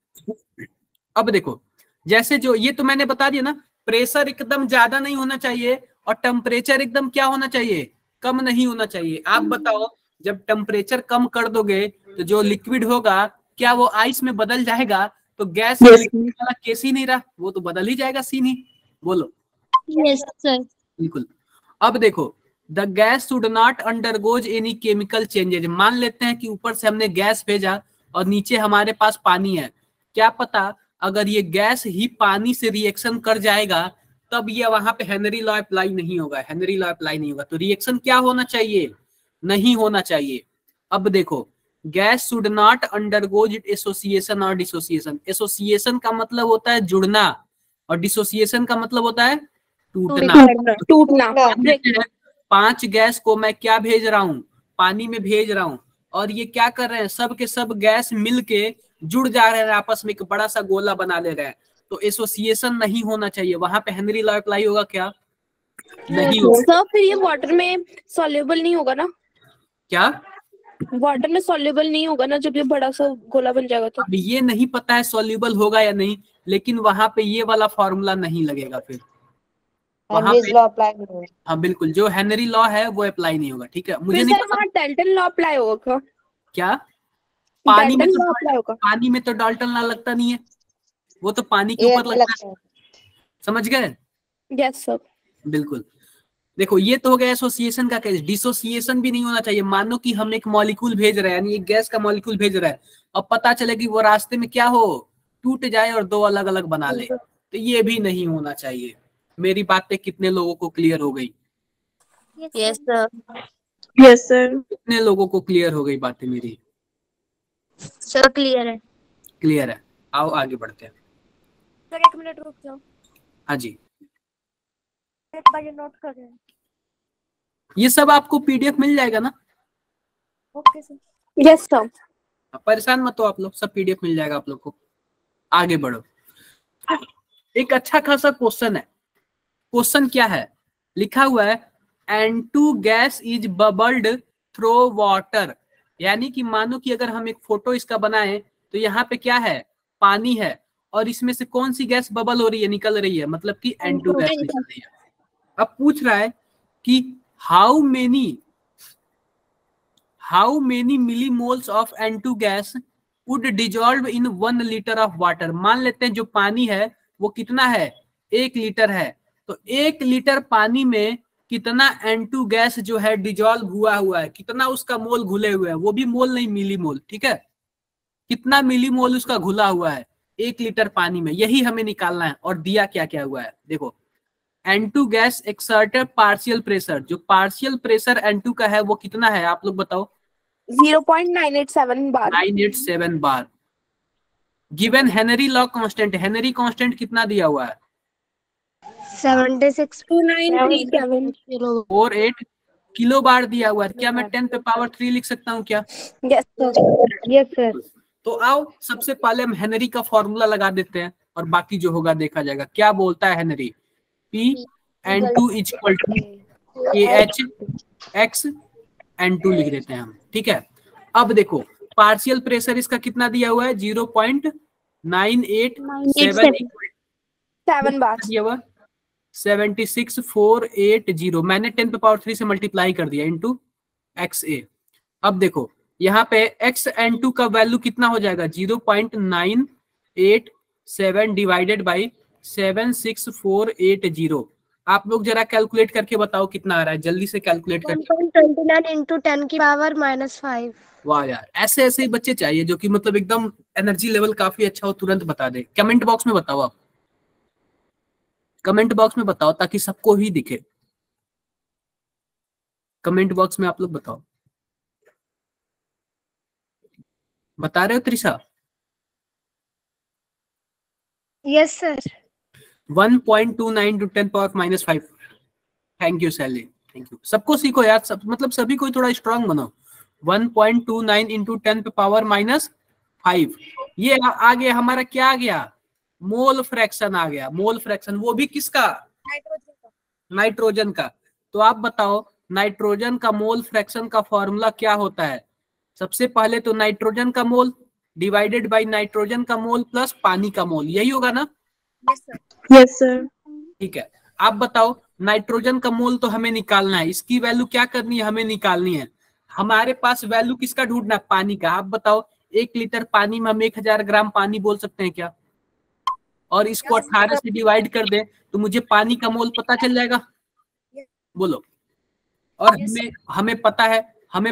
अब देखो, जैसे जो ये तो मैंने बता दिया ना, प्रेशर एकदम ज्यादा नहीं होना चाहिए और टेम्परेचर एकदम क्या होना चाहिए, कम नहीं होना चाहिए। आप बताओ जब टेम्परेचर कम कर दोगे तो जो लिक्विड होगा क्या वो आइस में बदल जाएगा? तो गैस से लिक्विड वाला केस ही नहीं रहा, वो तो बदल ही जाएगा सीन ही। बोलो। Yes sir. बिल्कुल। अब देखो, the gas should not undergoes any chemical changes. मान लेते हैं कि ऊपर से हमने गैस भेजा और नीचे हमारे पास पानी है, क्या पता अगर ये गैस ही पानी से रिएक्शन कर जाएगा तब ये वहां पे हेनरी लॉ अप्लाई नहीं होगा, हेनरी लॉ अप्लाई नहीं होगा। तो रिएक्शन क्या होना चाहिए, नहीं होना चाहिए। अब देखो, gas should not undergoes association और डिसोसिएशन। एसोसिएशन का मतलब होता है जुड़ना और डिसोसिएशन का मतलब होता है टूटना। 5 गैस को मैं क्या भेज रहा हूँ, पानी में भेज रहा हूँ, और ये क्या कर रहे हैं, सब के सब गैस मिलके जुड़ जा रहे हैं आपस में, एक बड़ा सा गोला बना ले रहे हैं। तो एसोसिएशन नहीं होना चाहिए, वहां पे हेनरी लॉ अप्लाई होगा क्या, नहीं होगा। सर फिर ये वाटर में सॉल्युबल नहीं होगा ना? क्या वाटर में सॉल्युबल नहीं होगा ना जब ये बड़ा सा गोला बन जाएगा तो? अब ये नहीं पता है सॉल्युबल होगा या नहीं, लेकिन वहां पे ये वाला फॉर्मूला नहीं लगेगा, फिर वहां पे लॉ अप्लाई नहीं होगा। हाँ बिल्कुल, जो हेनरी लॉ है वो अप्लाई नहीं होगा। ठीक है, मुझे नहीं पता डाल्टन लॉ अप्लाई होगा क्या। पानी में डाल्टन तो लॉ अप्लाई होगा? पानी में तो डाल्टन लॉ लगता नहीं है, वो तो पानी के ऊपर लगता है। समझ गए? Yes sir. बिल्कुल। देखो ये तो हो गया एसोसिएशन का केस। डिसोसिएशन भी नहीं होना चाहिए। मानो कि हम एक मॉलिक्यूल भेज रहे हैं, यानी एक गैस का मॉलिक्यूल भेज रहे हैं, और पता चले कि वो रास्ते में क्या हो, टूट जाए और 2 अलग अलग बना ले, तो ये भी नहीं होना चाहिए। मेरी बातें कितने लोगों को क्लियर हो गई? Yes sir. Yes sir. कितने लोगों को क्लियर हो गई बातें मेरी? सर क्लियर है। क्लियर है। आओ आगे बढ़ते हैं। सर 1 मिनट रुक जाओ, हाँ जी, एक बार ये नोट कर रहे हैं। ये सब आपको पीडीएफ मिल जाएगा ना? Okay sir. Yes sir. परेशान मत हो आप लोग, सब पीडीएफ मिल जाएगा आप लोग को। आगे बढ़ो। एक अच्छा खासा क्वेश्चन है। क्वेश्चन क्या है? लिखा हुआ है N2 gas is bubbled through water. यानी कि मानो कि अगर हम एक फोटो इसका बनाएं तो यहाँ पे क्या है, पानी है, और इसमें से कौन सी गैस बबल हो रही है, निकल रही है, मतलब कि N2 गैस निकल रही है। अब पूछ रहा है कि how many millimoles of N2 gas would dissolve in 1 litre of water. मान लेते हैं जो पानी है वो कितना है, 1 लीटर है, तो 1 लीटर पानी में कितना N2 गैस जो है डिजॉल्व हुआ है, कितना उसका मोल घुले हुए हैं, वो भी मोल नहीं मिलीमोल, ठीक है, कितना मिलीमोल उसका घुला हुआ है 1 लीटर पानी में, यही हमें निकालना है। और दिया क्या क्या हुआ है, देखो N2 gas exerted partial pressure, जो पार्शियल प्रेशर N2 का है वो कितना है, आप लोग बताओ। 0.987 bar. 987 bar. Given Henry law constant, Henry constant कितना दिया हुआ है, 48 किलो बार दिया हुआ है। क्या मैं 10 पे पावर 3 लिख सकता हूँ क्या? Yes sir. Yes sir. तो आओ सबसे पहले हम हेनरी का फॉर्मूला लगा देते हैं और बाकी जो होगा देखा जाएगा। क्या बोलता है Henry? P N2 is equal to KH X N2 लिख देते हैं हम, ठीक है। अब देखो पार्शियल प्रेशर इसका कितना दिया हुआ है, 0.987 बार दिया हुआ, 76480। मैंने 10 पे पावर 3 से मल्टीप्लाई कर दिया इनटू XA। अब देखो यहाँ पे XN2 का वैल्यू कितना हो जाएगा, 0.987 डिवाइडेड बाई 76480। आप लोग जरा कैलकुलेट करके बताओ कितना आ रहा है, जल्दी से कैलकुलेट करके। 1.29 into 10 की पावर -5। वाह यार, ऐसे ऐसे ही बच्चे चाहिए जो कि मतलब एकदम एनर्जी लेवल काफी अच्छा हो, तुरंत बता दे। कमेंट बॉक्स में बताओ, आप कमेंट बॉक्स में बताओ ताकि सबको ही दिखे। कमेंट बॉक्स में आप लोग बताओ, बता रहे हो Trisha? Yes sir. 1.29 to 10 power -5। Thank you Sally, thank you. सबको सीखो यार, सब मतलब सभी को थोड़ा स्ट्रांग बनो। 1.29 इंटू 10 पे पावर -5। ये आ गया हमारा, क्या आ गया, मोल फ्रैक्शन आ गया। मोल फ्रैक्शन वो भी किसका, नाइट्रोजन का। तो आप बताओ नाइट्रोजन का मोल फ्रैक्शन का फॉर्मूला क्या होता है? सबसे पहले तो नाइट्रोजन का मोल डिवाइडेड बाय नाइट्रोजन का मोल प्लस पानी का मोल, यही होगा ना? Yes sir. ठीक है। आप बताओ नाइट्रोजन का मोल तो हमें निकालना है, इसकी वैल्यू क्या करनी है, हमें निकालनी है। हमारे पास वैल्यू किसका ढूंढना है, पानी का। आप बताओ 1 लीटर पानी में हम 1000 ग्राम पानी बोल सकते हैं क्या? और इसको 18 से डिवाइड कर दे तो मुझे पानी का मोल पता चल जाएगा, बोलो। और हमें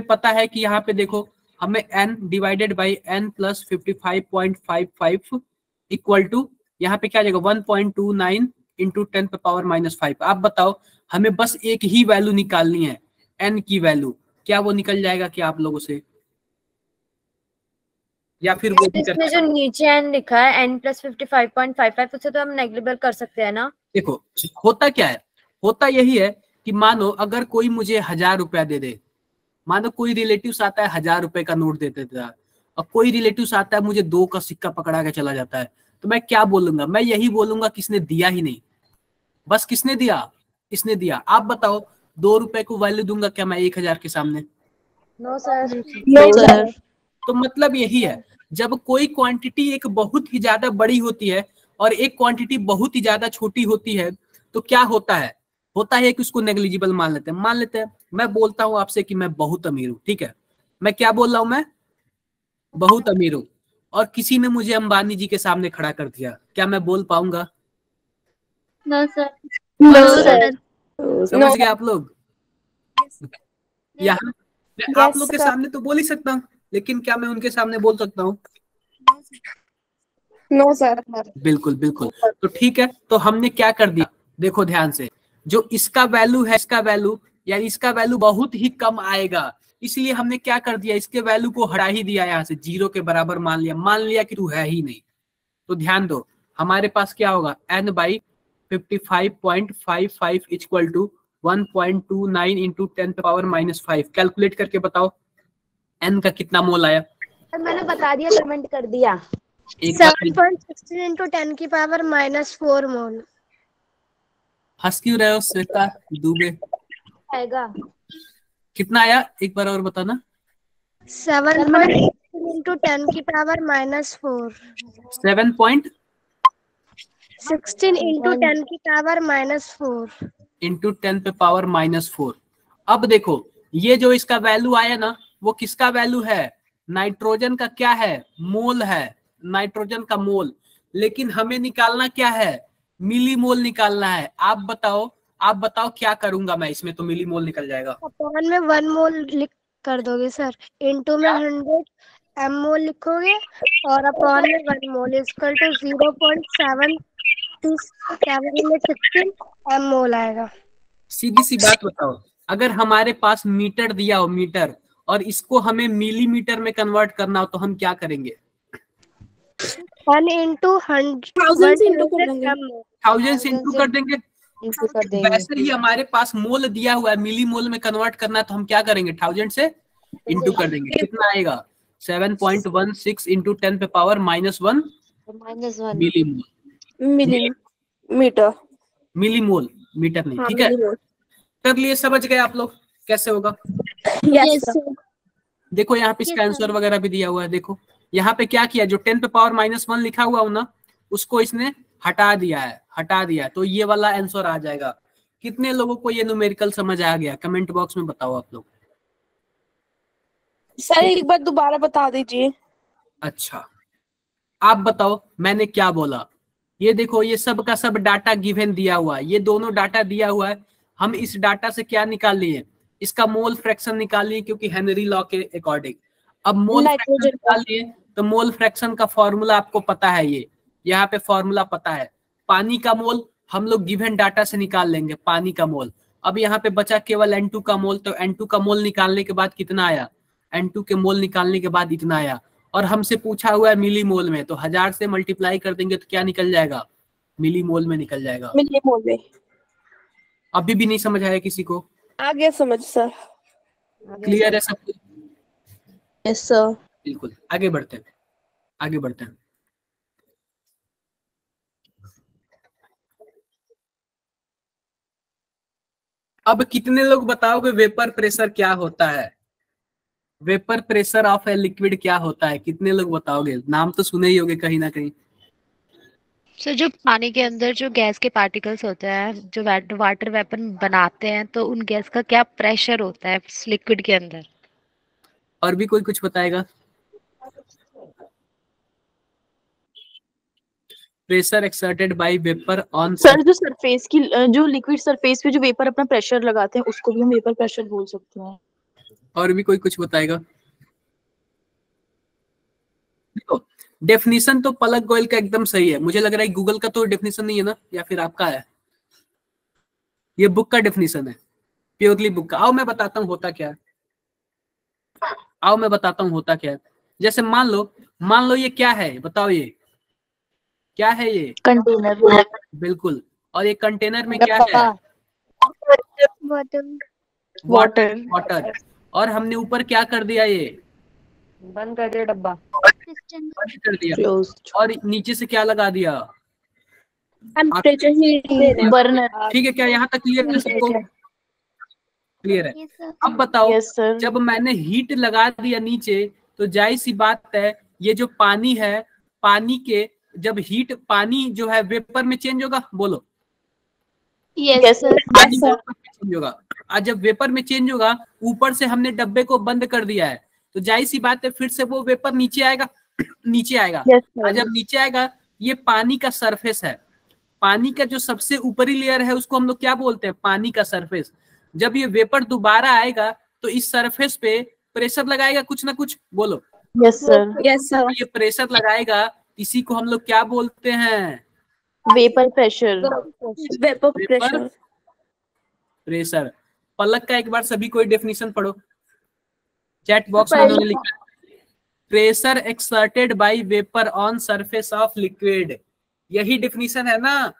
पता है कि यहाँ पे देखो हमें n divided by n plus 55.55 equal to यहाँ पे क्या आ जाएगा 1.29 इंटू 10 पे पावर -5। आप बताओ हमें बस एक ही वैल्यू निकालनी है, n की वैल्यू, क्या वो निकल जाएगा क्या आप लोगों से, या फिर वो इसमें जो नीचे n लिखा है n प्लस 55.55 उसे तो हम नेग्लिजिबल कर सकते हैं ना। देखो होता क्या है, होता यही है कि मानो अगर कोई मुझे 1000 रुपया दे दे, मानो कोई रिलेटिव्स आता है 1000 रुपए का नोट दे देता है, और कोई रिलेटिव्स आता है मुझे 2 का सिक्का पकड़ा के चला जाता है, तो मैं क्या बोलूंगा, मैं यही बोलूंगा किसने दिया ही नहीं, बस किसने दिया, इसने दिया। आप बताओ 2 रुपए को वैल्यू दूंगा क्या मैं 1000 के सामने? No sir. No sir. तो मतलब यही है, जब कोई क्वांटिटी एक बहुत ही ज्यादा बड़ी होती है और एक क्वांटिटी बहुत ही ज्यादा छोटी होती है, तो क्या होता है कि उसको नेग्लिजिबल मान लेते हैं। मैं बोलता हूं आपसे कि मैं बहुत अमीर हूं, ठीक है, मैं क्या बोल रहा हूं, मैं बहुत अमीर हूं, और किसी ने मुझे अंबानी जी के सामने खड़ा कर दिया, क्या मैं बोल पाऊंगा? No sir. No sir. समझ गए आप लोग? यहाँ मैं आप लोग के सामने तो बोल ही सकता हूँ, लेकिन क्या मैं उनके सामने बोल सकता हूँ? No sir. बिल्कुल बिल्कुल। तो ठीक है, तो हमने क्या कर दिया, देखो ध्यान से, जो इसका वैल्यू है, इसका वैल्यू बहुत ही कम आएगा, इसलिए हमने क्या कर दिया, इसके वैल्यू को हटा ही दिया, यहाँ से 0 के बराबर मान लिया कि तू है ही नहीं। तो ध्यान दो, हमारे पास क्या होगा, n by 55.55 equal to 1.29 into 10 power -5। Calculate करके बताओ n का कितना मोल आया। मैंने बता दिया, कमेंट कर दिया। 7.16 इंटू 10 की पावर -4 मोल। हंस क्यों रहे हो श्वेता दुबे? आएगा कितना आया एक बार और बताना। 7.16 इंटू 10 की पावर -4। 7.16 इंटू 10 की पावर -4 इंटू 10 पे पावर -4। अब देखो ये जो इसका वैल्यू आया ना, वो किसका वैल्यू है, नाइट्रोजन का क्या है, मोल है, नाइट्रोजन का मोल। लेकिन हमें निकालना क्या है, मिली मोल निकालना है। आप बताओ क्या करूंगा मैं इसमें, तो मिली मोल निकल जाएगा। अपॉन में 1 मोल लिख कर दोगे सर, इनटू में 100 m मोल लिखोगे, और अपॉन में 1 मोल इक्वल टू 0.716 m मोल आएगा। सीधी सी बात बताओ, अगर हमारे पास मीटर दिया हो, मीटर, और इसको हमें मिलीमीटर में कन्वर्ट करना हो, तो हम क्या करेंगे, 1 इंटू 100 1000 से इंटू कर देंगे। 1000 से इंटू कर देंगे। वैसे ही हमारे पास मोल दिया हुआ है, मिली मोल में कन्वर्ट करना है, तो हम क्या करेंगे, 1000 से इंटू कर देंगे। कितना आएगा, 7.16 इंटू 10 पे पावर -1 मिली मोल। मिली मोल, मीटर नहीं, ठीक है। कर लिए, समझ गए आप लोग कैसे होगा? Yes sir. देखो यहाँ पे इसका आंसर वगैरह भी दिया हुआ है। देखो यहाँ पे क्या किया, जो 10 पे पावर -1 लिखा हुआ हो ना, उसको इसने हटा दिया है, तो ये वाला आंसर आ जाएगा। कितने लोगों को ये न्यूमेरिकल समझ आ गया, कमेंट बॉक्स में बताओ आप लोग। सर एक बार दोबारा बता दीजिए। अच्छा आप बताओ मैंने क्या बोला। ये देखो ये सब का सब डाटा गिवन दिया हुआ है, ये दोनों डाटा दिया हुआ है। हम इस डाटा से क्या निकाल लिए, इसका मोल फ्रैक्शन निकाल लिए, क्योंकि हेनरी लॉ के अकॉर्डिंग। अब मोल फ्रैक्शन निकाल लिए, तो मोल फ्रैक्शन का फॉर्मूला आपको पता है, ये यहाँ पे फॉर्मूला पता है। पानी का मोल हम लोग गिवन डाटा से निकाल लेंगे, पानी का मोल। अब यहाँ पे बचा केवल N2 का मोल, तो N2 का मोल निकालने के बाद कितना आया, N2 के मोल निकालने के बाद इतना आया। और हमसे पूछा हुआ है मिली मोल में, तो 1000 से मल्टीप्लाई कर देंगे तो क्या निकल जाएगा, मिली मोल में निकल जाएगा। मिली मोल में। अभी भी नहीं समझ आया किसी को? आगे समझ सर। क्लियर है सब कुछ? Yes sir. बिल्कुल, आगे बढ़ते हैं, आगे बढ़ते हैं। अब कितने लोग बताओगे वेपर प्रेशर क्या होता है, vapour pressure of a liquid क्या होता है, कितने लोग बताओगे? नाम तो सुने ही होगे कहीं ना कहीं। सर जो पानी के अंदर जो गैस के पार्टिकल्स होते हैं जो वाटर वेपन बनाते हैं, तो उन गैस का क्या प्रेशर होता है लिक्विड के अंदर? और भी कोई कुछ बताएगा? Pressure exerted by vapour on sir जो सरफेस की जो लिक्विड सरफेस पे जो वेपर अपना प्रेशर लगाते हैं उसको भी हम वेपर प्रेशर बोल सकते हैं। और भी कोई कुछ बताएगा? देखो डेफिनेशन तो पलक गोयल का एकदम सही है, मुझे लग रहा है गूगल का तो डेफिनेशन नहीं है ना, या फिर आपका है? ये बुक का डेफिनेशन है, प्योरली बुक का। आओ मैं बताता हूँ होता क्या है, आओ मैं बताता हूँ होता क्या है। जैसे मान लो ये क्या है, बताओ ये क्या है? ये कंटेनर। बिल्कुल। और ये कंटेनर में क्या है? वाटर। वाटर। और हमने ऊपर क्या कर दिया? ये बंद कर दिया डब्बा, बंद कर दिया। और नीचे से क्या लगा दिया? Temperature heat burner. ठीक है, क्या यहाँ तक क्लियर है सबको? क्लियर है। अब बताओ जब मैंने हीट लगा दिया नीचे, तो जाहिर सी बात है ये जो पानी है, पानी के जब हीट, पानी जो है वेपर में चेंज होगा, बोलो। Yes sir. पानी वेपर में चेंज होगा। और जब वेपर में चेंज होगा, ऊपर से हमने डब्बे को बंद कर दिया है, तो जाहिर सी बात है फिर से वो वेपर नीचे आएगा, नीचे आएगा। और जब नीचे आएगा, ये पानी का सरफेस है, पानी का जो सबसे ऊपरी लेयर है उसको हम लोग क्या बोलते हैं? पानी का सरफेस। जब ये वेपर दोबारा आएगा तो इस सरफेस पे प्रेशर लगाएगा कुछ ना कुछ, बोलो। Yes sir. Yes sir. ये प्रेशर लगाएगा, इसी को हम लोग क्या बोलते हैं? Vapour pressure. Vapour pressure. Pressure. Palak का एक बार सभी कोई डेफिनेशन पढ़ो, चैट बॉक्स में उन्होंने लिखा pressure exerted by vapour on surface of liquid. यही डेफिनेशन है ना,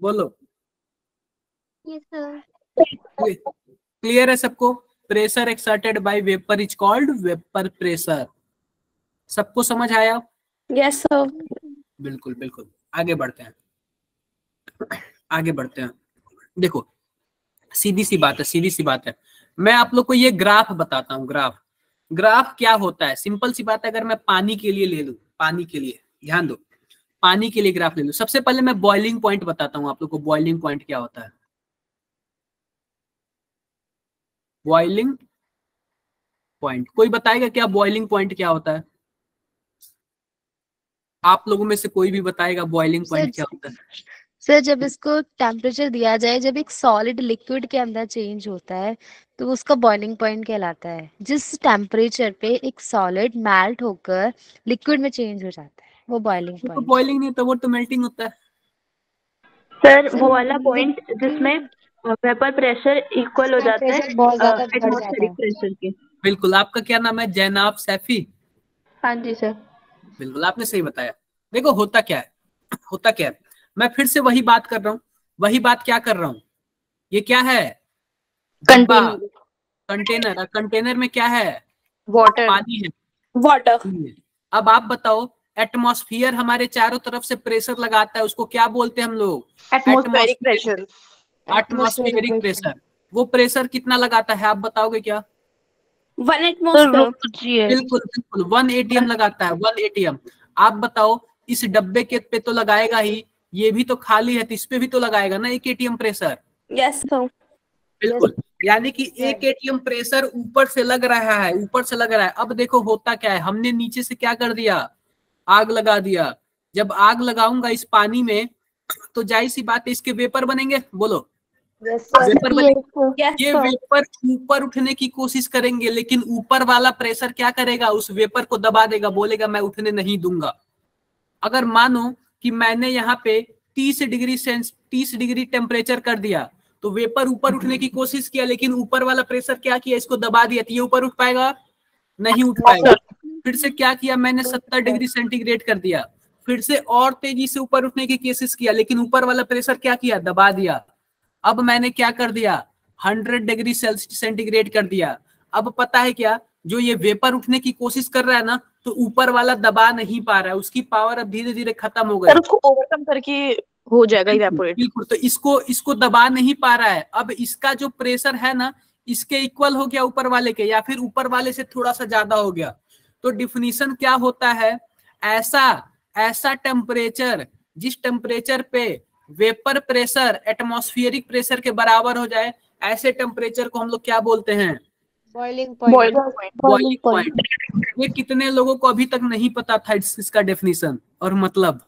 बोलो। क्लियर है सबको? Pressure exerted by vapour is called vapour pressure. सबको समझ आया? Yes sir. बिल्कुल बिल्कुल। आगे बढ़ते हैं, आगे बढ़ते हैं। देखो सीधी सी बात है, सीधी सी बात है। मैं आप लोग को ये ग्राफ बताता हूँ। ग्राफ क्या होता है? सिंपल सी बात है। अगर मैं पानी के लिए ले लूं, पानी के लिए ध्यान दो, पानी के लिए ग्राफ ले लूं। सबसे पहले मैं बॉइलिंग पॉइंट बताता हूँ आप लोग को। बॉइलिंग पॉइंट क्या होता है? बॉइलिंग पॉइंट कोई बताएगा क्या? बॉइलिंग पॉइंट क्या होता है? आप लोगों में से कोई भी बताएगा बॉइलिंग पॉइंट क्या होता है? सर जब इसको टेम्परेचर दिया जाए, जब एक सॉलिड लिक्विड के अंदर चेंज होता है, तो उसका बॉइलिंग पॉइंट कहलाता है। जिस टेम्परेचर पे एक सॉलिड मेल्ट होकर लिक्विड में चेंज हो जाता है, वो बॉइलिंग तो पॉइंट। बॉइलिंग नहीं, तो वो तो मेल्टिंग होता है। सर वो वाला पॉइंट जिसमें वेपर प्रेशर इक्वल हो जाता है एटमॉस्फेरिक प्रेशर के। बिल्कुल। आपका क्या नाम है? जैनाब सैफी। हाँ जी सर। बिल्कुल आपने सही बताया। देखो होता क्या है, होता क्या है, मैं फिर से वही बात कर रहा हूँ, वही बात क्या कर रहा हूँ। ये क्या है? कंटेनर। कंटेनर में क्या है? वाटर। पानी है, वाटर। अब आप बताओ, एटमॉस्फेयर हमारे चारों तरफ से प्रेशर लगाता है, उसको क्या बोलते हैं हम लोग? Atmospheric pressure. Atmospheric pressure. वो प्रेशर कितना लगाता है, आप बताओगे क्या? 1 एटमॉस्फेयर। बिल्कुल बिल्कुल 1 ATM लगाता है, 1 ATM। आप बताओ, इस डब्बे के पे तो लगाएगा ही, ये भी तो खाली है तो इस पे भी तो लगाएगा ना 1 ATM प्रेशर। Yes sir. बिल्कुल। यानी कि 1 ATM प्रेशर ऊपर से लग रहा है, ऊपर से लग रहा है। अब देखो होता क्या है, हमने नीचे से क्या कर दिया? आग लगा दिया। जब आग लगाऊंगा इस पानी में, तो जाहिर सी बात है इसके वेपर बनेंगे, बोलो। वेपर बनेंगे। ये वेपर ऊपर उठने की कोशिश करेंगे, लेकिन ऊपर वाला प्रेशर क्या करेगा? उस वेपर को दबा देगा, बोलेगा मैं उठने नहीं दूंगा। अगर मानो कि मैंने यहाँ पे 30 डिग्री टेम्परेचर कर दिया, तो वेपर ऊपर उठने की कोशिश किया, लेकिन ऊपर वाला प्रेशर क्या किया? इसको दबा दिया, तो ये ऊपर उठ पाएगा? नहीं उठ पाएगा। फिर से क्या किया मैंने? 70 डिग्री सेंटीग्रेड कर दिया, फिर से और तेजी से ऊपर उठने की कोशिश किया, लेकिन ऊपर वाला प्रेशर क्या किया? दबा दिया। अब मैंने क्या कर दिया? 100 डिग्री सेंटीग्रेड कर दिया। अब पता है क्या, जो ये वेपर उठने की कोशिश कर रहा है ना, तो ऊपर वाला दबा नहीं पा रहा है, उसकी पावर अब धीरे धीरे खत्म हो गई। उसको ओवरकम करके हो जाएगा इवेपोरेट। बिल्कुल। तो इसको दबा नहीं पा रहा है। अब इसका जो प्रेशर है ना, इसके इक्वल हो गया ऊपर वाले के, या फिर ऊपर वाले से थोड़ा सा ज्यादा हो गया। तो डिफिनीशन क्या होता है? ऐसा टेम्परेचर जिस टेम्परेचर पे वेपर प्रेशर एटमॉस्फेरिक प्रेशर के बराबर हो जाए, ऐसे टेम्परेचर को हम लोग क्या बोलते हैं? Boiling point. Boiling point. ये कितने लोगों को अभी तक नहीं पता था इसका डेफिनेशन और मतलब?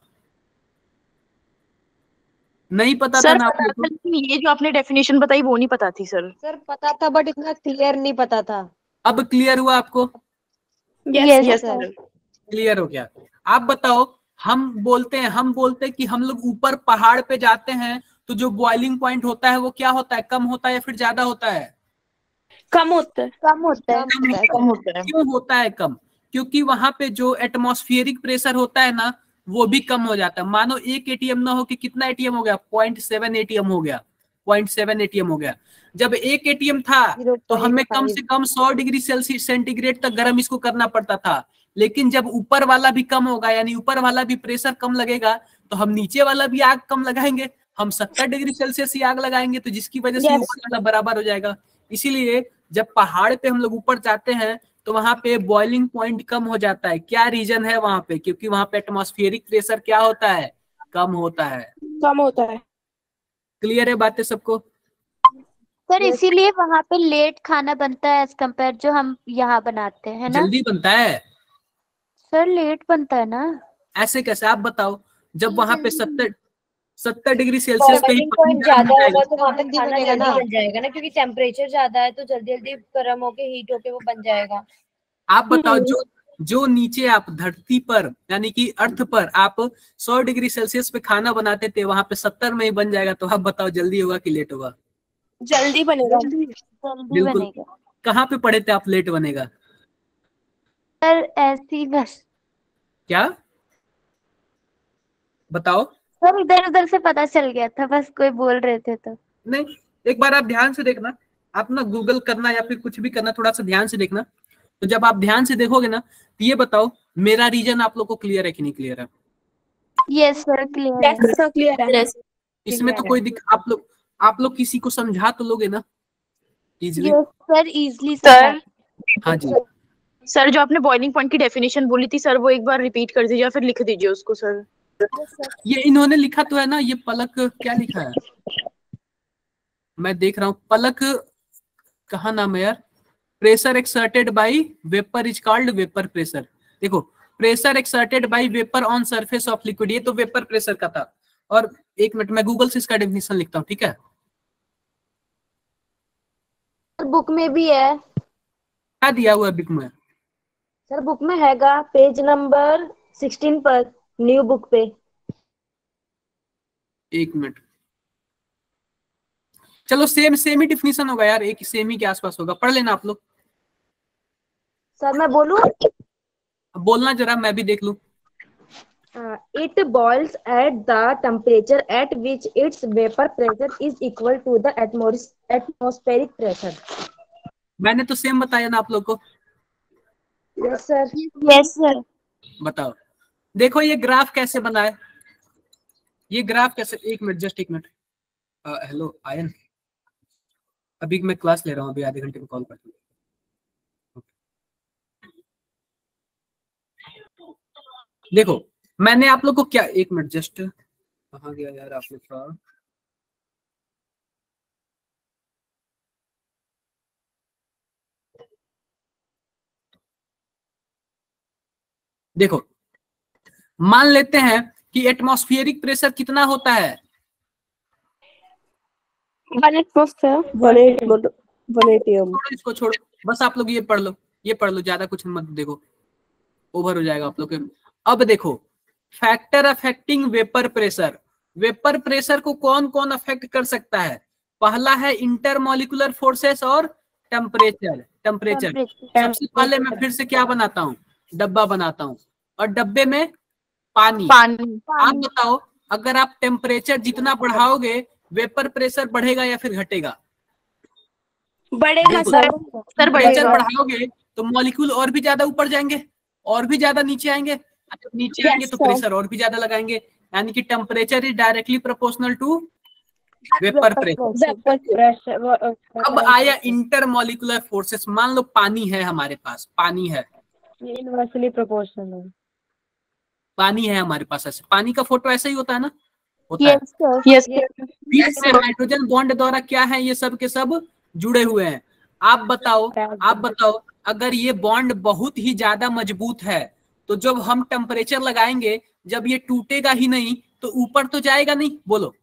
नहीं पता था ना आप लोगों को? ये जो आपने डेफिनेशन बताई वो नहीं पता थी सर। सर पता था बट इतना क्लियर नहीं पता था। अब क्लियर हुआ आपको? Yes sir. क्लियर हो गया। आप बताओ, हम बोलते हैं कि हम लोग ऊपर पहाड़ पे जाते हैं तो जो बॉइलिंग पॉइंट होता है वो क्या होता है? कम होता है या फिर ज्यादा होता है? कम होता है। कम होता है। क्यों होता है कम? क्योंकि वहां पे जो एटमॉस्फेरिक प्रेशर होता है ना, वो भी कम हो जाता है। मानो 1 एटीएम ना हो कि कितना एटीएम हो गया? 0.7 एटीएम हो गया। 0.7 एटीएम हो गया। जब 1 एटीएम था तो हमें कम से कम 100 डिग्री सेल्सियस सेंटीग्रेड तक गर्म इसको करना पड़ता था। लेकिन जब ऊपर वाला भी कम होगा, यानी ऊपर वाला भी प्रेशर कम लगेगा, तो हम नीचे वाला भी आग कम लगाएंगे। हम 70 डिग्री सेल्सियस ही आग लगाएंगे, तो जिसकी वजह से ऊपर वाला बराबर हो जाएगा। इसीलिए जब पहाड़ पे हम लोग ऊपर जाते हैं तो वहां पे बॉइलिंग पॉइंट कम हो जाता है। क्या रीजन है वहां पे? क्योंकि वहां पे एटमॉस्फेरिक प्रेशर क्या होता है? कम होता है। क्लियर है बातें सबको? सर इसीलिए वहां पे लेट खाना बनता है एज कम्पेयर जो हम यहाँ बनाते हैं ना। जल्दी बनता है सर लेट बनता है ना। ऐसे कैसे? आप बताओ। जब वहां पे 70 डिग्री सेल्सियस पे ही पॉइंट ज्यादा होगा तो वहाँ पे जल्दी खाना बनेगा जल्दी ना। बन जाएगा ना, क्योंकि टेम्परेचर ज्यादा है तो जल्दी जल्दी गर्म होके हीट होके वो बन जाएगा। आप बताओ, जो नीचे आप धरती पर यानी कि अर्थ पर आप 100 डिग्री सेल्सियस पे खाना बनाते थे, वहां पे 70 में ही बन जाएगा। तो आप बताओ जल्दी होगा कि लेट होगा? जल्दी बनेगा। जल्दी बिल्कुल। बनेगा। कहाँ पे पढ़े थे आप लेट बनेगा? सर ऐसी बस क्या बताओ? सर इधर उधर से पता चल गया था, बस कोई बोल रहे थे तो। नहीं, एक बार आप ध्यान से देखना। आप ना गूगल करना या फिर कुछ भी करना, थोड़ा सा ध्यान से देखना। तो जब आप ध्यान से देखोगे ना, तो ये बताओ मेरा रीजन आप लोग को क्लियर है कि नहीं क्लियर है? यस सर क्लियर है। क्लियर है। इसमें तो कोई आप लोग किसी को समझा तो लोगे ना easily? Yes sir easily sir हाँ जी। सर जो आपने बॉइलिंग पॉइंट की डेफिनेशन बोली थी सर, वो एक बार रिपीट कर दीजिए या फिर लिख दीजिए उसको सर। ये इन्होंने लिखा तो है ना, ये पलक क्या लिखा है? मैं देख रहा हूँ। पलक कहाँ नाम है यार? Pressure exerted by vapour is called vapour pressure. देखो, pressure exerted by vapour on surface of liquid, ये तो वेपर प्रेशर का था। और एक मिनट, मैं गूगल से इसका डेफिनेशन लिखता हूँ, ठीक है? बुक में भी है क्या दिया हुआ है बुक में? सर, बुक में हैगा पेज नंबर 16 पर, न्यू बुक पे। एक मिनट, चलो सेम ही डिफिनेशन होगा यार, एक सेम ही के आसपास होगा। पढ़ लेना आप लोग। सर मैं बोलूं? बोलना जरा, मैं भी देख लूं। It boils at the temperature at which its vapor pressure is equal to the atmospheric pressure. मैंने तो सेम बताया ना आप लोग को। Yes sir. Yes sir. बताओ, देखो ये ग्राफ कैसे बना है। ये ग्राफ कैसे, एक मिनट, जस्ट एक मिनट। हेलो आयन, अभी मैं क्लास ले रहा हूँ, अभी आधे घंटे में कॉल करता हूँ। देखो मैंने आप लोग को क्या, एक मिनट जस्ट, कहाँ गया यार आप लोग का? देखो, मान लेते हैं कि एटमॉस्फेरिक प्रेशर कितना होता है? 1 एटमॉस्फेयर। 1 एटीएम। इसको छोड़ो, बस आप लोग ये पढ़ लो, ज्यादा कुछ मत देखो, ओवर हो जाएगा आप लोग के। अब देखो, factor affecting vapour pressure. Vapour pressure को कौन कौन अफेक्ट कर सकता है? पहला है इंटरमॉलिक्यूलर फोर्सेस और टेम्परेचर। सबसे पहले मैं फिर से क्या बनाता हूँ? डब्बा बनाता हूँ, और डब्बे में पानी। आप बताओ, अगर आप टेम्परेचर जितना बढ़ाओगे वेपर प्रेशर बढ़ेगा या फिर घटेगा? बढ़ेगा सर। टेम्परेचर बढ़ाओगे तो मॉलिक्यूल और भी ज्यादा ऊपर जाएंगे, और भी ज्यादा नीचे आएंगे। जब नीचे आएंगे तो प्रेशर और भी ज्यादा लगाएंगे, यानी कि temperature is directly proportional to vapour pressure. अब आया इंटरमॉलिक्यूलर फोर्सेस। मान लो पानी है हमारे पास, पानी है, इनवर्सली प्रोपोर्शनल है। पानी है हमारे पास, ऐसे पानी का फोटो ऐसा ही होता है ना, होता है। Yes sir. यस फिर से हाइड्रोजन बॉन्ड द्वारा क्या है, ये सब के सब जुड़े हुए हैं। आप बताओ अगर ये बॉन्ड बहुत ही ज्यादा मजबूत है तो जब हम टेम्परेचर लगाएंगे, जब ये टूटेगा ही नहीं तो ऊपर तो जाएगा नहीं, बोलो।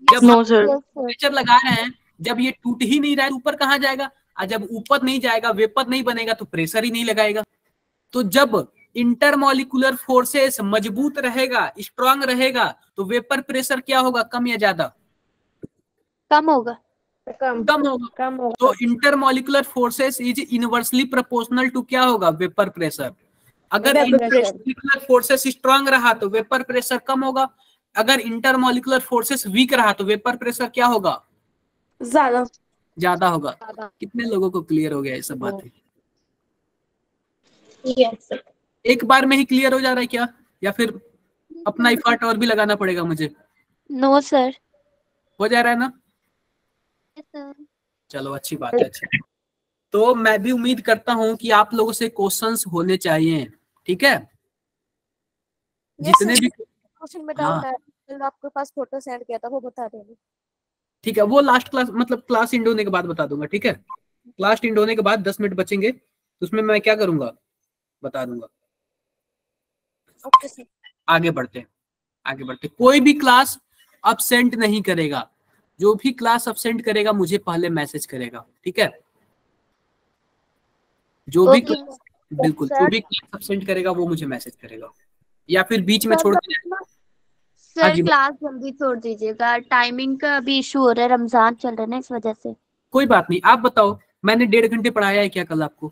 जब नो हम सर। टेम्परेचर लगा रहे हैं, जब ये टूट ही नहीं रहा है ऊपर कहाँ जाएगा, और जब ऊपर नहीं जाएगा, वेपर नहीं बनेगा तो प्रेशर ही नहीं लगाएगा। तो जब इंटरमॉलिक्यूलर फोर्सेस मजबूत रहेगा, स्ट्रांग रहेगा, तो वेपर प्रेशर क्या होगा, कम या ज्यादा? कम होगा। कम होगा। तो intermolecular forces is inversely proportional to क्या होगा, वेपर प्रेशर। अगर इंटरमॉलिक्यूलर फोर्सेस स्ट्रांग रहा तो वेपर प्रेशर कम होगा, अगर इंटरमॉलिक्यूलर फोर्सेस वीक रहा तो वेपर प्रेशर क्या होगा, ज्यादा होगा। कितने लोगों को क्लियर हो गया ये सब बातें? यस। एक बार में ही क्लियर हो जा रहा है क्या, या फिर अपना एफर्ट और भी लगाना पड़ेगा मुझे? No sir. हो जा रहा है ना? चलो अच्छी बात है, अच्छी। तो मैं भी उम्मीद करता हूं कि आप लोगों से क्वेश्चंस होने चाहिए, ठीक है? जितने भी क्वेश्चन में डाउट है, कल आपके पास फोटो सेंड किया था, वो बता देंगे। ठीक है, वो लास्ट क्लास मतलब क्लास एंड होने के बाद बता दूंगा, ठीक है? क्लास एंड होने के बाद 10 मिनट बचेंगे, तो उसमें मैं क्या करूंगा बता दूंगा। Okay sir. आगे बढ़ते कोई भी क्लास अब्सेंट नहीं करेगा, जो भी क्लास अब्सेंट करेगा मुझे पहले मैसेज करेगा, ठीक है? जो भी क्लास, बिल्कुल जो भी क्लास अब्सेंट करेगा वो मुझे मैसेज करेगा, या फिर बीच में छोड़ देना। सर क्लास जल्दी छोड़ दीजिएगा, टाइमिंग का भी इशू हो रहा है, रमजान चल रहा है ना, इस वजह से। कोई बात नहीं, आप बताओ मैंने 1.5 घंटे पढ़ाया है क्या कल आपको?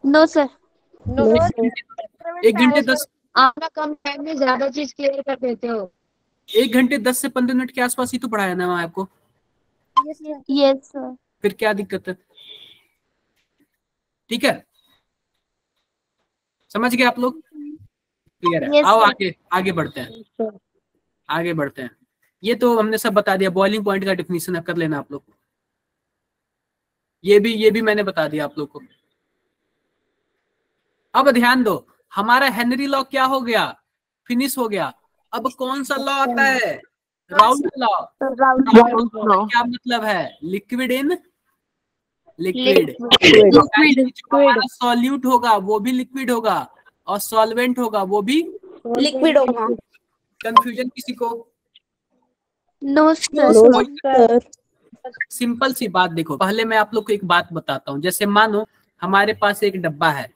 No sir. 1 घंटे 10, आपका कम टाइम में ज्यादा चीज क्लियर कर देते हो। 1 घंटे 10 से 15 मिनट के आसपास ही तो पढ़ाया ना मैं आपको। Yes sir. फिर क्या दिक्कत है? ठीक है, समझ गए आप लोग? क्लियर है? आओ आगे बढ़ते हैं। ये तो हमने सब बता दिया, बॉइलिंग पॉइंट का डेफिनेशन कर लेना आप लोग। ये भी मैंने बता दिया आप लोग को। अब ध्यान दो, हमारा हेनरी लॉ क्या हो गया, फिनिश हो गया। अब कौन सा लॉ आता है, राउल्ट लॉ। क्या मतलब है, लिक्विड इन लिक्विड। हमारा सॉल्यूट होगा वो भी लिक्विड होगा, और सॉल्वेंट होगा वो भी लिक्विड होगा। कंफ्यूजन किसी को? No sir. सिंपल सी बात देखो, पहले मैं आप लोग को एक बात बताता हूँ। जैसे मानो हमारे पास एक डब्बा है,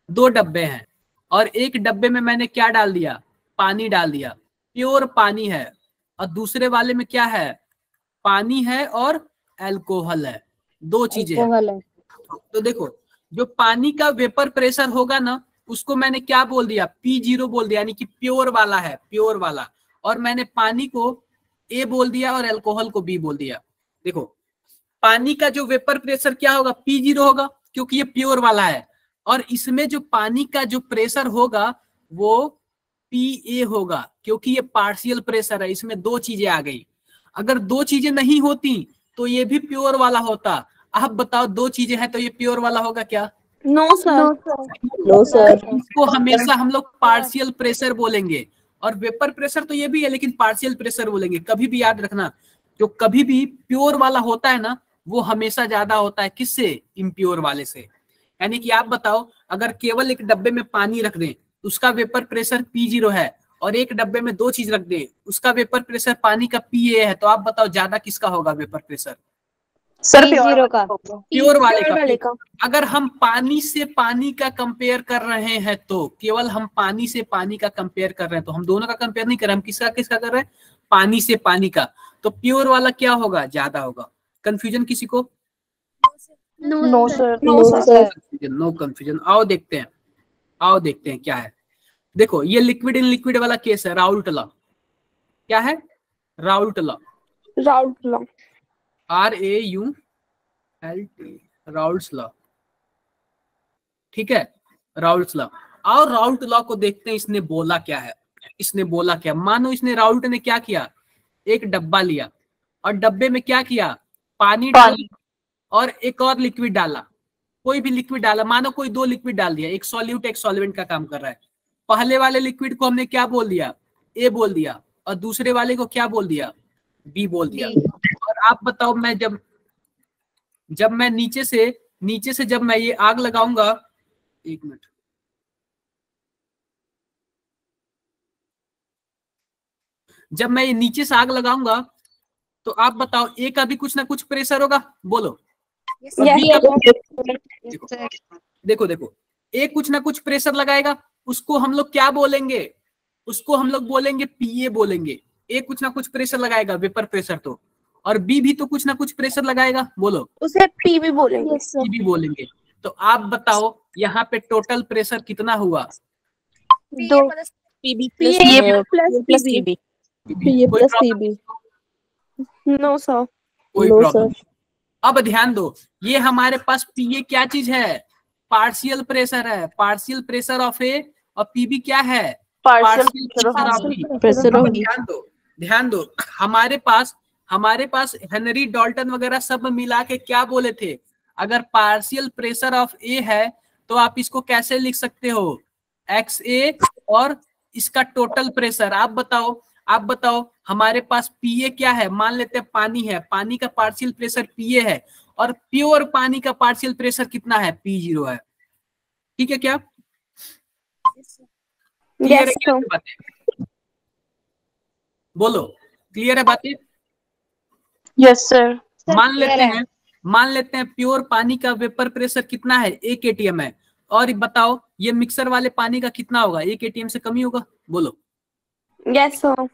2 डब्बे हैं, और एक डब्बे में मैंने क्या डाल दिया, पानी डाल दिया, प्योर पानी है, और दूसरे वाले में क्या है, पानी है और अल्कोहल है, 2 चीजें हैं। तो देखो, जो पानी का वेपर प्रेशर होगा ना, उसको मैंने क्या बोल दिया, P0 बोल दिया, यानी कि प्योर वाला है, प्योर वाला। और मैंने पानी को A बोल दिया और अल्कोहल को B बोल दिया। देखो, पानी का जो वेपर प्रेशर क्या होगा, P0 होगा, क्योंकि ये प्योर वाला है। और इसमें जो पानी का जो प्रेशर होगा वो PA होगा, क्योंकि ये पार्शियल प्रेशर है। इसमें 2 चीजें आ गई। अगर 2 चीजें नहीं होती तो ये भी प्योर वाला होता। आप बताओ, 2 चीजें हैं तो ये प्योर वाला होगा क्या? No sir. इसको हमेशा हम लोग पार्शियल प्रेशर बोलेंगे, और वेपर प्रेशर तो ये भी है, लेकिन पार्शियल प्रेशर बोलेंगे। कभी भी याद रखना, जो कभी भी प्योर वाला होता है ना, वो हमेशा ज्यादा होता है किससे, इम्प्योर वाले से। यानी कि आप बताओ, अगर केवल एक डब्बे में पानी रख दें, उसका वेपर प्रेशर P0 है, और एक डब्बे में 2 चीज रख दें, उसका वेपर प्रेशर पानी का PA है, तो आप बताओ ज्यादा किसका होगा वेपर प्रेशर? सर प्योर वाले का। अगर हम पानी से पानी का कंपेयर कर रहे हैं, तो केवल हम पानी से पानी का कंपेयर कर रहे हैं, तो हम दोनों का कंपेयर नहीं कर रहे, हम किसका कर रहे हैं, पानी से पानी का। तो प्योर वाला क्या होगा, ज्यादा होगा। कंफ्यूजन किसी को? No sir. No confusion. आओ देखते हैं क्या है। देखो, ये लिक्विड इन लिक्विड वाला केस है, राउल्ट लॉ। क्या है, Raoult law. RAULT, Raoult's law, ठीक है, राउल्ट्स लॉ। और राउल्ट लॉ को देखते हैं, इसने बोला क्या है। मानो इसने, राउल्ट ने क्या किया, एक डब्बा लिया, और डब्बे में क्या किया, पानी डाला और एक और लिक्विड डाला, कोई भी लिक्विड डाला। मानो कोई 2 लिक्विड डाल दिया, एक सॉल्यूट एक सॉल्वेंट का काम कर रहा है। पहले वाले लिक्विड को हमने क्या बोल दिया, ए बोल दिया, और दूसरे वाले को क्या बोल दिया, बी बोल दिया। और आप बताओ, मैं जब मैं नीचे से जब मैं ये आग लगाऊंगा, एक मिनट, जब मैं ये नीचे से आग लगाऊंगा तो आप बताओ ए का भी कुछ ना कुछ प्रेशर होगा, बोलो। देखो देखो, ए कुछ ना कुछ प्रेशर लगाएगा, उसको हम लोग क्या बोलेंगे, उसको हम लोग बोलेंगे पीए बोलेंगे। ए कुछ ना कुछ प्रेशर लगाएगा, वेपर प्रेशर तो, और बी भी तो कुछ ना कुछ प्रेशर लगाएगा, बोलो, उसे पीबी बोलेंगे। पीबी बोलेंगे। तो आप बताओ यहाँ पे टोटल प्रेशर कितना हुआ, 2 PB plus PB. No sir, कोई प्रॉब्लम। अब ध्यान दो, ये हमारे पास पीए क्या चीज है, पार्शियल प्रेशर है, पार्शियल प्रेशर ऑफ ए, और पीबी क्या है, पार्शियल प्रेशर ऑफ बी। ध्यान दो, हमारे पास हेनरी डाल्टन वगैरह सब मिला के क्या बोले थे, अगर पार्शियल प्रेशर ऑफ ए है तो आप इसको कैसे लिख सकते हो, एक्स ए, और इसका टोटल प्रेशर। आप बताओ हमारे पास पीए क्या है, मान लेते हैं पानी है, पानी का पार्शियल प्रेशर पीए है, और प्योर पानी का पार्शियल प्रेशर कितना है, P0 है। ठीक है क्या, क्लियर है क्या बातें, बोलो, क्लियर है बातें? Yes sir. मान लेते हैं प्योर पानी का वेपर प्रेशर कितना है, 1 atm है, और बताओ ये मिक्सर वाले पानी का कितना होगा, 1 atm से कम ही होगा, बोलो। यस सर,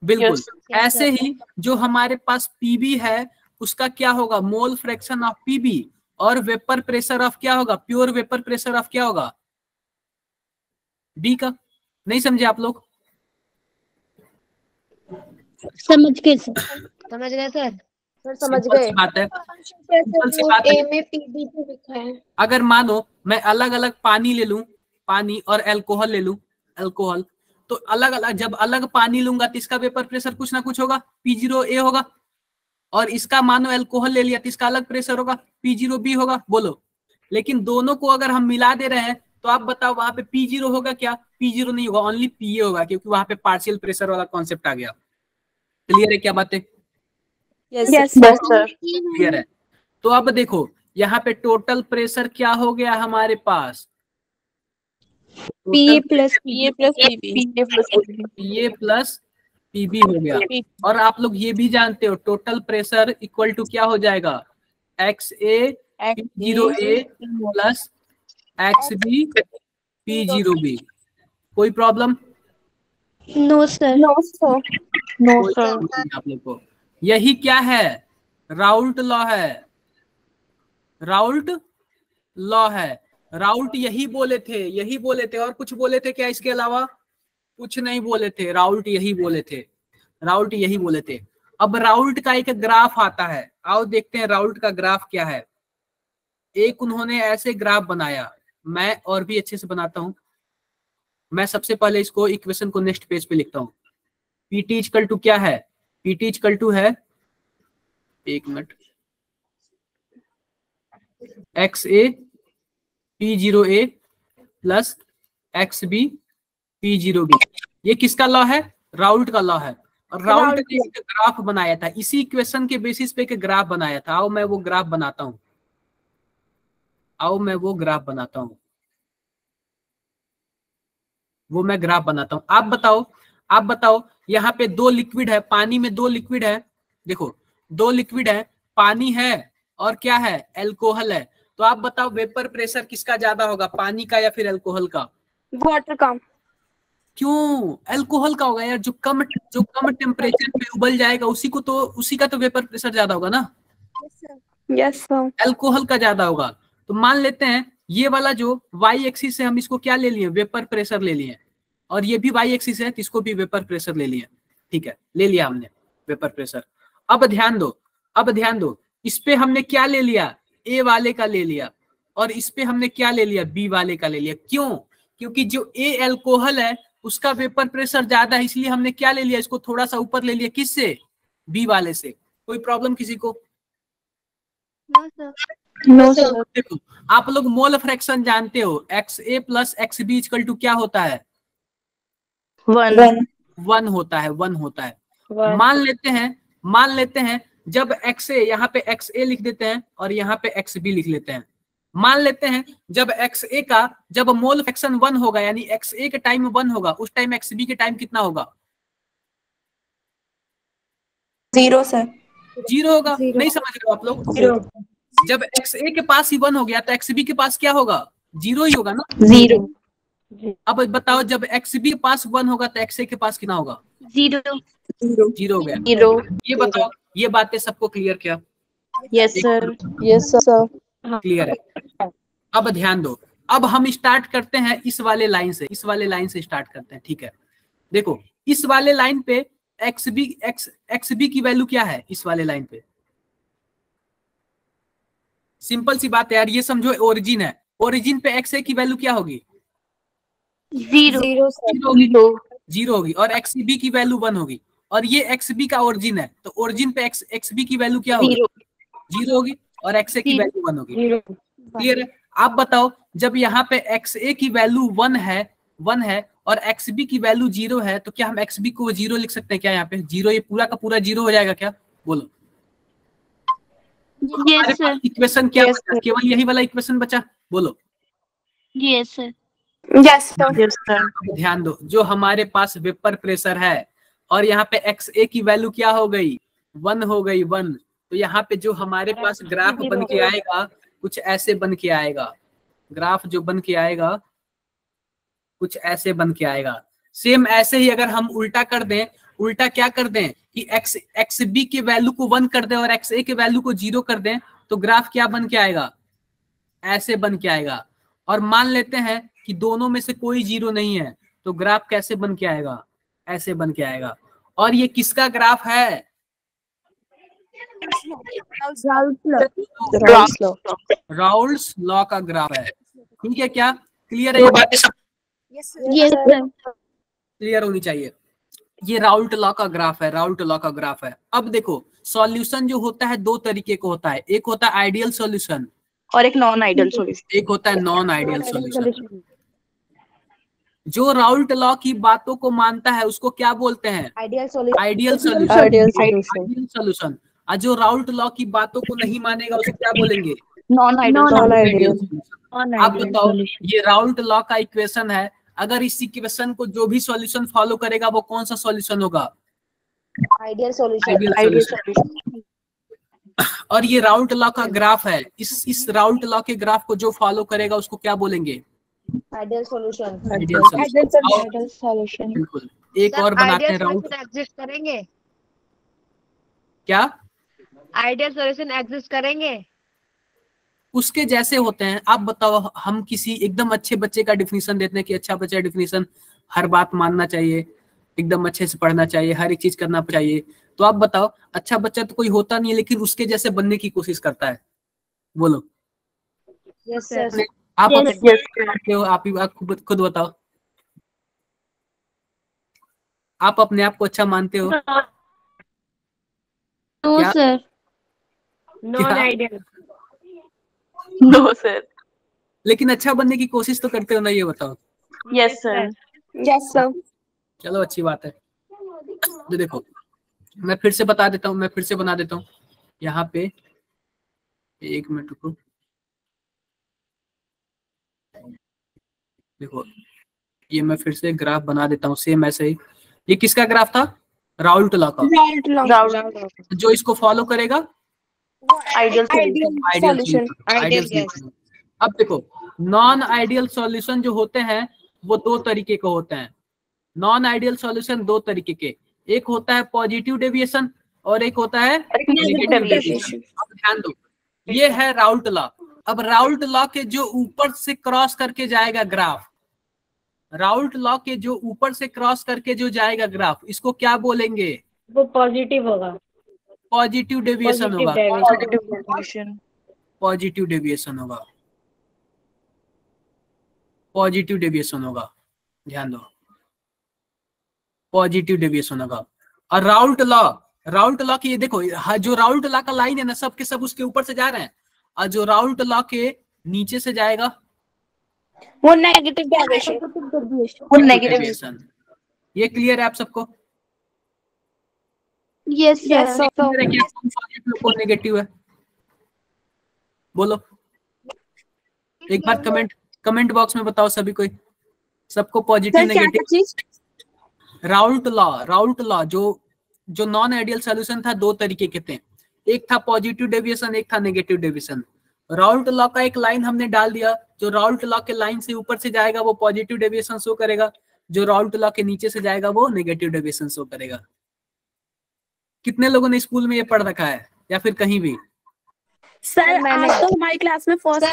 बिल्कुल। ऐसे ही जो हमारे पास पीबी है उसका क्या होगा, मोल फ्रैक्शन ऑफ पीबी, और वेपर प्रेशर ऑफ क्या होगा, प्योर वेपर प्रेशर ऑफ क्या होगा, बी का। नहीं समझे आप लोग? समझ गए सर। समझ गए। बात है, बात है। ए में पीबी तो लिखा है। अगर मानो मैं अलग अलग पानी ले लूं, पानी और अल्कोहल ले लूं, अल्कोहल, तो अलग अलग, जब अलग पानी लूंगा तो इसका वेपर प्रेशर कुछ ना कुछ होगा, P0A होगा, और इसका मानो अल्कोहल ले लिया तो इसका अलग प्रेशर होगा, P0B होगा, बोलो। लेकिन दोनों को अगर हम मिला दे रहे हैं तो आप बताओ वहां पे P0 होगा क्या, P0 नहीं होगा, ओनली PA होगा, क्योंकि वहां पे पार्शियल प्रेशर वाला कॉन्सेप्ट आ गया। क्लियर है क्या बातें? Yes sir. क्लियर है। तो अब देखो यहाँ पे टोटल प्रेशर क्या हो गया हमारे पास, पीए प्लस पीबी। पीए प्लस पीबी हो गया। और आप लोग ये भी जानते हो टोटल प्रेशर इक्वल टू क्या हो जाएगा, XA P0A plus XB P0B। कोई problem? No sir, no sir, no sir. आप लोग को यही क्या है, राउल्ट लॉ है, राउल्ट लॉ है। राउल्ट यही बोले थे, और कुछ बोले थे क्या इसके अलावा? कुछ नहीं बोले थे, राउल्ट यही बोले थे। अब राउल्ट का एक ग्राफ आता है, आओ देखते हैं राउल्ट का ग्राफ क्या है। एक उन्होंने ऐसे ग्राफ बनाया, मैं और भी अच्छे से बनाता हूं। मैं सबसे पहले इसको इक्वेशन को नेक्स्ट पेज पे लिखता हूं। पीटी इक्वल टू क्या है, पीटी इक्वल टू है, एक minute, XA P0A plus XB P0B। ये किसका लॉ है, राउल्ट का लॉ है। और राउल्ट ने एक ग्राफ बनाया था, इसी इक्वेशन के बेसिस पे एक ग्राफ बनाया था। आओ मैं वो ग्राफ बनाता हूं, आप बताओ यहाँ पे 2 लिक्विड है, पानी में 2 लिक्विड है, देखो 2 लिक्विड है, पानी है और क्या है, अल्कोहल है। तो आप बताओ वेपर प्रेशर किसका ज्यादा होगा, पानी का या फिर अल्कोहल का? वाटर का। क्यों अल्कोहल का होगा यार, जो कम टेम्परेचर पे उबल जाएगा उसी का तो वेपर प्रेशर ज्यादा होगा ना। यस सर, अल्कोहल का ज्यादा होगा। तो मान लेते हैं ये वाला जो वाई एक्सिस है, हम इसको क्या ले लिए, वेपर प्रेशर ले लिए, और ये भी वाई एक्सिस है तो इसको भी वेपर प्रेशर ले लिए। ठीक है, ले लिया हमने वेपर प्रेशर। अब ध्यान दो, इस पे हमने क्या ले लिया, ए वाले का ले लिया, और इस पे हमने क्या ले लिया, बी वाले का ले लिया। क्यों? क्योंकि जो ए अल्कोहल है उसका वेपर प्रेशर ज्यादा है, इसलिए हमने क्या ले लिया, इसको थोड़ा सा ऊपर ले लिया, किससे, बी वाले से। कोई प्रॉब्लम किसी को? No sir. देखो आप लोग मोल फ्रैक्शन जानते हो, XA plus XB equal to क्या होता है, 1 होता है, 1 होता है। मान लेते हैं जब XA, यहाँ पे XA लिख देते हैं और यहाँ पे XB लिख लेते हैं। मान लेते हैं जब XA का जब मोल फ्रैक्शन 1 होगा, यानी XA के टाइम 1 होगा, उस टाइम XB के टाइम कितना होगा? 0 सर। 0 होगा। नहीं समझ रहे हो आप लोग? 0। जब XA के पास ही 1 हो गया तो XB के पास क्या होगा? 0 ही होगा ना। 0। अब बताओ जब XB के पास 1 होगा तो XA के पास कितना होगा? 0 हो गया। 0। ये बताओ, ये बातें सबको क्लियर क्या? Yes sir. Yes sir. Clear है। अब ध्यान दो, अब हम स्टार्ट करते हैं इस वाले लाइन से, इस वाले लाइन से स्टार्ट करते हैं। ठीक है, देखो इस वाले लाइन पे XB की वैल्यू क्या है? इस वाले लाइन पे सिंपल सी बात है यार, ये समझो ओरिजिन है, ओरिजिन पे XA की वैल्यू क्या होगी? 0 होगी और XB की वैल्यू 1 होगी, और ये XB का ओरिजिन है तो ओरिजिन पे XB की वैल्यू क्या होगी? 0 होगी और XA की वैल्यू 1 होगी। क्लियर है? आप बताओ जब यहाँ पे XA की वैल्यू 1 है और XB की वैल्यू 0 है तो क्या हम XB को 0 लिख सकते हैं क्या? यहाँ पे 0, ये पूरा का पूरा 0 हो जाएगा क्या? बोलो। Yes sir. इक्वेशन क्या बचा? केवल यही वाला इक्वेशन बचा। बोलो। Yes sir. Yes sir. ध्यान दो, जो हमारे पास वेपर प्रेशर है और यहाँ पे XA की वैल्यू क्या हो गई? 1 हो गई, 1। तो यहाँ पे जो हमारे पास ग्राफ बन के आएगा कुछ ऐसे बन के आएगा। ग्राफ जो बन के आएगा कुछ ऐसे बन के आएगा। सेम ऐसे ही अगर हम उल्टा कर दें, उल्टा क्या कर दें कि XB के वैल्यू को 1 कर दें और XA के वैल्यू को 0 कर दें तो ग्राफ क्या बन के आएगा? ऐसे बन के आएगा। और मान लेते हैं कि दोनों में से कोई 0 नहीं है तो ग्राफ कैसे बन के आएगा? ऐसे बन के आएगा। और ये किसका ग्राफ है? राउल्स लॉ का ग्राफ है। ठीक है, क्या क्लियर है? ये बातें सब क्लियर होनी चाहिए। ये राउल्ट लॉ का ग्राफ है, राउल्ट लॉ का ग्राफ है। अब देखो सॉल्यूशन जो होता है 2 तरीके का होता है, एक होता है आइडियल सॉल्यूशन और एक नॉन आइडियल सॉल्यूशन। एक होता है नॉन आइडियल सॉल्यूशन। जो राउल्ट लॉ की बातों को मानता है उसको क्या बोलते हैं? Ideal solution. और जो राउल्ट लॉ की बातों को नहीं मानेगा उसको क्या बोलेंगे? Non ideal. आप बताओ, ये राउल्ट लॉ का इक्वेशन है, अगर इस इक्वेशन को जो भी सॉल्यूशन फॉलो करेगा वो कौन सा सॉल्यूशन होगा? Ideal solution. और ये राउल्ट लॉ का ग्राफ है, इस राउल्ट लॉ के ग्राफ को जो फॉलो करेगा उसको क्या बोलेंगे? Ideal solution. बिल्कुल। एक और बनाते हैं राउल्ट। एग्जिस्ट करेंगे क्या? आइडियल सॉल्यूशन एग्जिस्ट करेंगे? उसके जैसे होते हैं। आप बताओ, हम किसी एकदम अच्छे बच्चे का डिफिनीशन देते हैं कि अच्छा बच्चा डिफिनीशन हर बात मानना चाहिए, एकदम अच्छे से पढ़ना चाहिए, हर एक चीज करना चाहिए। तो आप बताओ, अच्छा बच्चा तो कोई होता नहीं है लेकिन उसके जैसे बनने की कोशिश करता है। बोलो। Yes sir. आप आप ही खुद बताओ, आप अपने आप को अच्छा मानते हो? No sir. Non ideal. No sir. लेकिन अच्छा बनने की कोशिश तो करते हो ना, ये बताओ। Yes sir. Yes sir. चलो अच्छी बात है। तो देखो मैं फिर से बता देता हूँ, मैं फिर से बना देता हूँ। यहाँ पे 1 मिनट रुको। देखो ये मैं फिर से ग्राफ बना देता हूँ सेम ऐसे ही। ये किसका ग्राफ था? राउल्ट लॉ का। जो इसको फॉलो करेगा आइडियल सॉल्यूशन। अब देखो नॉन आइडियल सॉल्यूशन जो होते हैं वो 2 तरीके के होते हैं। नॉन आइडियल सॉल्यूशन 2 तरीके के, एक होता है पॉजिटिव डेविएशन और एक होता है नेगेटिव डेविएशन। अब ध्यान दो, ये है राउल्ट लॉ। अब राउल्ट लॉ के जो ऊपर से क्रॉस करके जाएगा ग्राफ, राउल्ट लॉ के जो ऊपर से क्रॉस करके जो जाएगा ग्राफ, इसको क्या बोलेंगे? वो पॉजिटिव होगा। पॉजिटिव डेविएशन होगा। पॉजिटिव डेविएशन होगा। पॉजिटिव डेविएशन होगा। ध्यान दो, पॉजिटिव डेविएशन होगा। और राउल्ट लॉ की ये देखो, जो राउल्ट लॉ का लाइन है ना, सब के सब उसके ऊपर से जा रहे हैं, और जो राउल्ट लॉ के नीचे से जाएगा वो नेगेटिव डेविएशन। डेविएशन। ये क्लियर है आप सबको? Yes sir. कौन नेगेटिव है बोलो एक बार, कमेंट बॉक्स में बताओ सभी कोई, सबको पॉजिटिव नेगेटिव। राउल्ट लॉ जो नॉन आइडियल सॉल्यूशन था, दो तरीके के थे, एक था पॉजिटिव डेविएशन, एक था नेगेटिव डेविएशन। राउल्ट लॉ का एक लाइन हमने डाल दिया, जो राउल्ट लॉ के लाइन से ऊपर से जाएगा वो पॉजिटिव डेविएशन शो करेगा, जो राउल्ट लॉ के नीचे से जाएगा वो नेगेटिव डेविएशन शो करेगा। कितने लोगों ने स्कूल में ये पढ़ रखा है या फिर कहीं भी? सर आज तो हमारी क्लास में फर्स्ट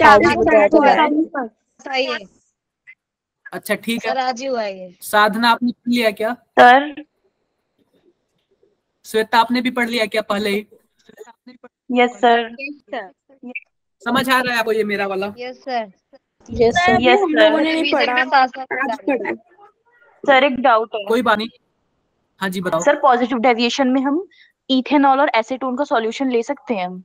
सही है। अच्छा ठीक है सर, आज ही हुआ है ये। साधना आपने पढ़ लिया क्या? सर श्वेता आपने भी पढ़ लिया क्या पहले ही? Yes sir. समझ आ रहा है आपको ये मेरा वाला? Yes sir. Yes sir. Yes हम लोगों ने नहीं पढ़ा, आज पढ़ा। सर एक डाउट है। कोई बात नहीं, हाँ जी बताओ। सर पॉजिटिव डेविएशन में हम इथेनॉल और एसीटोन का सॉल्यूशन ले सकते हैं?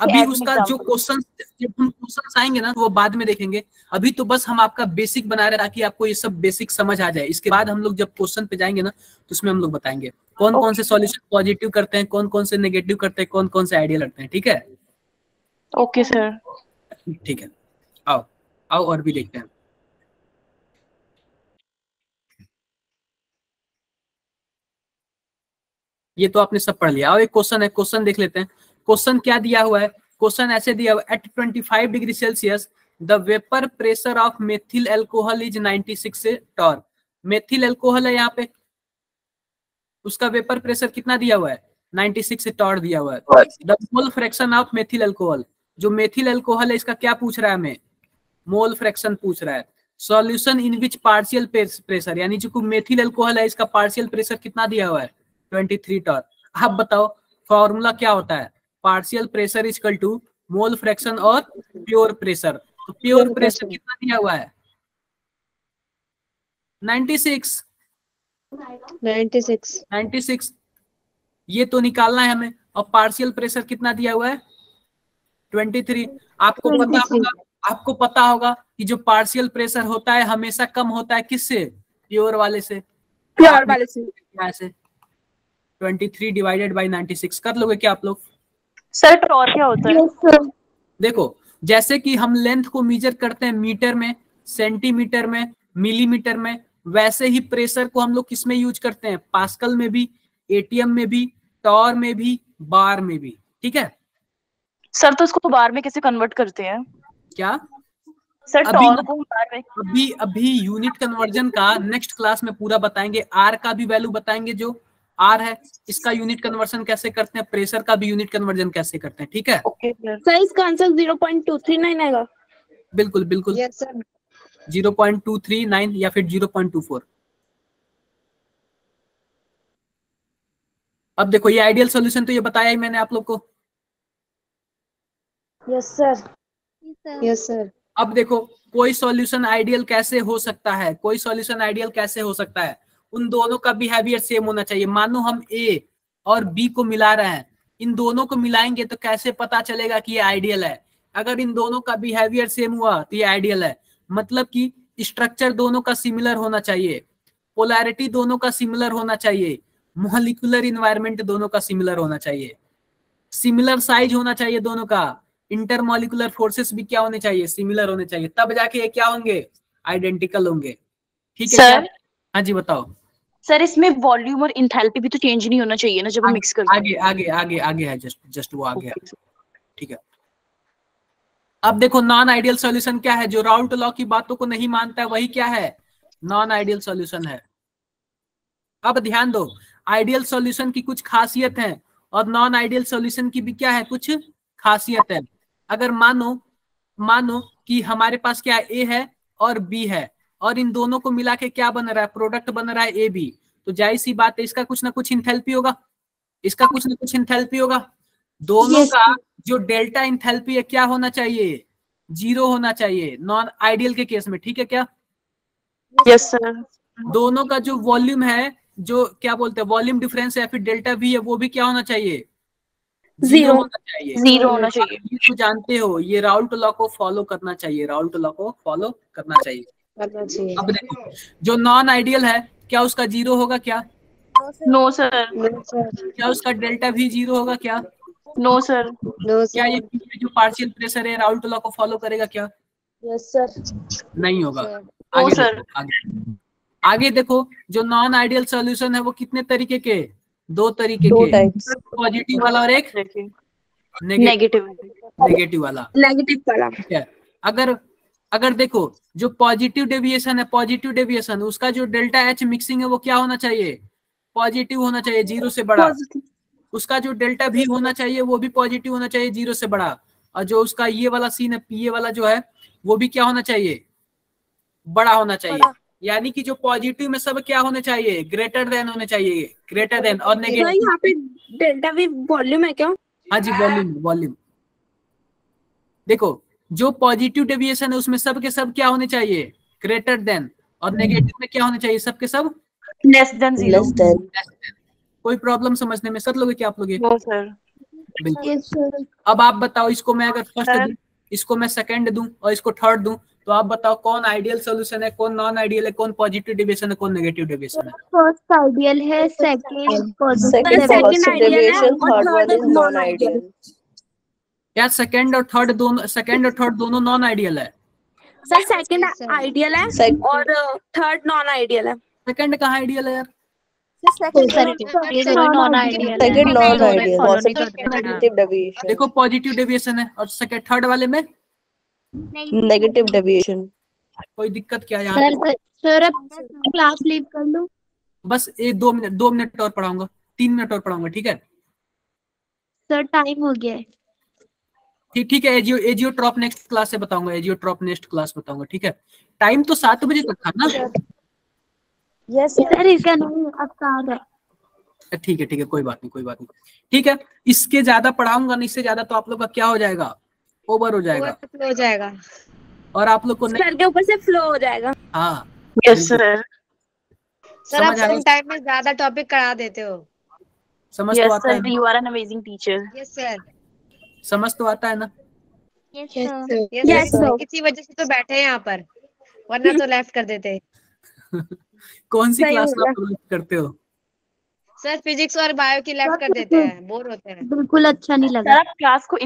अभी उसका जो क्वेश्चन, जब हम क्वेश्चन आएंगे ना तो वो बाद में देखेंगे। अभी तो बस हम आपका बेसिक बना रहे ताकि आपको ये सब बेसिक समझ आ जाए। इसके बाद हम लोग जब क्वेश्चन पे जाएंगे ना तो उसमें हम लोग बताएंगे कौन कौन से सॉल्यूशन पॉजिटिव करते हैं, कौन कौन से नेगेटिव करते हैं, कौन कौन से आइडियल रखते हैं। ठीक है? Okay sir. ठीक है, आओ आओ और भी देखते हैं। ये तो आपने सब पढ़ लिया। और एक क्वेश्चन है, क्वेश्चन देख लेते हैं। क्वेश्चन क्या दिया हुआ है? क्वेश्चन ऐसे दिया हुआ है, at 25 degree Celsius the vapour pressure of methyl alcohol is 96 torr. Methyl alcohol है यहाँ पे, उसका वेपर प्रेशर कितना दिया हुआ है? 96 टॉर दिया हुआ है। The mole fraction of methyl alcohol, जो मेथिल एल्कोहल है इसका क्या पूछ रहा है हमें? मोल फ्रैक्शन पूछ रहा है। Solution in which partial pressure, यानी जो मेथिल एल्कोहल है इसका पार्शियल प्रेशर कितना दिया हुआ है? 23 टॉर। आप बताओ फॉर्मूला क्या होता है? Partial pressure is equal to mole fraction और प्योर प्रेशर। तो प्योर प्रेशर कितना दिया हुआ है? 96। ये तो निकालना है हमें। और पार्शियल प्रेशर कितना दिया हुआ है? 23। आपको पता होगा कि जो पार्शियल प्रेशर होता है हमेशा कम होता है किससे? प्योर वाले से। 23 डिवाइडेड बाई 96 कर लोगे क्या आप लोग? सर टॉर क्या होता है? देखो जैसे कि हम लेंथ को मेजर करते हैं मीटर में, सेंटीमीटर में, मिलीमीटर में, वैसे ही प्रेशर को हम लोग किस में यूज करते हैं? पास्कल में भी, एटीएम में भी, टॉर में भी, बार में भी। ठीक है सर, तो उसको बार में कैसे कन्वर्ट करते हैं? क्या सर टॉर को बार में? अभी यूनिट कन्वर्जन का नेक्स्ट क्लास में पूरा बताएंगे। आर का भी वैल्यू बताएंगे, जो आर है इसका यूनिट कन्वर्जन कैसे करते हैं, प्रेशर का भी यूनिट कन्वर्जन कैसे करते हैं। ठीक है सर, इसका आंसर 0.239 आएगा। बिल्कुल बिल्कुल। Yes sir. 0.239 या फिर 0.24। अब देखो ये आइडियल सॉल्यूशन तो ये बताया ही मैंने आप लोग को। Yes sir. Yes sir. अब देखो कोई सॉल्यूशन आइडियल कैसे हो सकता है, कोई सॉल्यूशन आइडियल कैसे हो सकता है? उन दोनों का बिहेवियर सेम होना चाहिए। मानो हम ए और बी को मिला रहे हैं, इन दोनों को मिलाएंगे तो कैसे पता चलेगा कि ये आइडियल है? अगर इन दोनों का बिहेवियर सेम हुआ तो ये आइडियल है। मतलब कि स्ट्रक्चर दोनों का सिमिलर होना चाहिए, पोलैरिटी दोनों का सिमिलर होना चाहिए, मॉलिक्यूलर इन्वायरमेंट दोनों का सिमिलर होना चाहिए, सिमिलर साइज होना चाहिए दोनों का, इंटरमॉलिक्यूलर फोर्सेस भी क्या होने चाहिए? सिमिलर होने चाहिए, तब जाके ये क्या होंगे? आइडेंटिकल होंगे। ठीक है सर? हाँ जी बताओ सर। इसमें वॉल्यूम और इंथैल्पी भी तो चेंज नहीं होना चाहिए ना जब हम मिक्स करते हैं? आगे है, जस्ट वो आगे है। ठीक है, अब देखो नॉन आइडियल सॉल्यूशन क्या है? जो राउल्ट लॉ की बातों को नहीं मानता है वही क्या है? नॉन आइडियल सॉल्यूशन है। अब ध्यान दो, आइडियल सॉल्यूशन की कुछ खासियत है और नॉन आइडियल सॉल्यूशन की भी क्या है? कुछ खासियत है। अगर मानो कि हमारे पास क्या ए है और बी है और इन दोनों को मिला के क्या बन रहा है? प्रोडक्ट बन रहा है ए बी। तो जाहिर सी बात है इसका कुछ ना कुछ इंथैल्पी होगा, इसका कुछ ना कुछ इंथैल्पी होगा। दोनों का जो डेल्टा इंथैल्पी है क्या होना चाहिए? 0 होना चाहिए नॉन आइडियल के केस में। ठीक है क्या? Yes sir. दोनों का जो वॉल्यूम है, जो क्या बोलते हैं वॉल्यूम डिफरेंस है, फिर डेल्टा वी है, वो भी क्या होना चाहिए? 0 होना चाहिए। 0 होना चाहिए। ये तो जानते हो, ये राउल्ट लॉ को फॉलो करना चाहिए, राउल्ट लॉ को फॉलो करना चाहिए। करना चाहिए। अब देखो जो नॉन आइडियल है क्या उसका जीरो होगा क्या? No sir. क्या उसका डेल्टा भी जीरो होगा क्या? No sir. क्या ये जो पार्शियल प्रेशर है राउल्ट लॉ को फॉलो करेगा क्या? Yes sir. नहीं होगा। नो आगे सर। देखो, आगे देखो जो नॉन आइडियल सॉल्यूशन है वो कितने तरीके के? दो तरीके के, पॉजिटिव वाला और एक नेगेटिव वाला। ठीक है, अगर अगर देखो जो पॉजिटिव डेविएशन है, पॉजिटिव डेविएशन उसका जो डेल्टा एच मिक्सिंग है वो क्या होना चाहिए? पॉजिटिव होना चाहिए, जीरो से बड़ा। उसका जो डेल्टा भी होना चाहिए वो भी पॉजिटिव होना चाहिए, जीरो से बड़ा। और जो उसका ये वाला सीन है, ये वाला जो है वो भी क्या होना चाहिए? बड़ा होना चाहिए। यानी कि जो पॉजिटिव में सब क्या होने चाहिए? ग्रेटर देन होने चाहिए, ग्रेटर देन। और नेगेटिव यहाँ पे डेल्टा वी वॉल्यूम है क्या? हाँ जी, वॉल्यूम। देखो जो पॉजिटिव डेविएशन है उसमें सब के सब क्या होने चाहिए? Greater than. और नेगेटिव में क्या होने चाहिए? सब के सब लेस देन जीरो। कोई प्रॉब्लम समझने में सर लोगे क्या आप लोग? No sir. बिल्कुल। अब आप बताओ, इसको मैं अगर फर्स्ट दूं, इसको मैं सेकंड दूं और इसको थर्ड दूं, तो आप बताओ कौन आइडियल सॉल्यूशन है, कौन नॉन आइडियल है, कौन पॉजिटिव डेविएशन है, कौन नेगेटिव डेविएशन है? फर्स्ट आइडियल है, second positive deviation, third one is non ideal. क्या सेकंड और थर्ड दोनों नॉन आइडियल है? सर सेकंड आइडियल है और थर्ड नॉन आइडियल है। सेकंड कहाँ आइडियल है यार? देखो पॉजिटिव डेविएशन है और सेकंड थर्ड वाले में नेगेटिव डेविएशन। कोई दिक्कत क्या है यहाँ? सर अब क्लास लीव कर लूं? बस 2 मिनट और पढ़ाऊंगा, 3 मिनट और पढ़ाऊंगा, ठीक है सर? टाइम हो गया है। ठीक है, एजियोट्रॉप नेक्स्ट क्लास से बताऊंगा, एजियोट्रॉप नेक्स्ट क्लास बताऊंगा, ठीक है? टाइम तो 7 बजे तक था ना? यस सर, इसका नहीं अब कहाँ है? ठीक है, कोई बात नहीं, ठीक है। इसके ज्यादा पढ़ाऊंगा नहीं, इससे ज्यादा तो आप लोग का क्या हो जाएगा? ओवर हो जाएगा। और आप लोग को सर के ऊपर से फ्लो हो जाएगा। हाँ यस सर। सर आप कम टाइम में ज्यादा टॉपिक करा देते हो। समझ तो आता है? You are an amazing teacher. Yes sir. समझ तो आता है ना? Yes sir. इसी वजह से तो बैठे हैं यहाँ पर, वरना तो लेफ्ट कर देते। कौन सी क्लास में आप लेफ्ट करते हो? सर फिजिक्स और बायो की लेफ्ट कर देते हैं, बोर होते हैं। बिल्कुल अच्छा नहीं लगा। क्लास को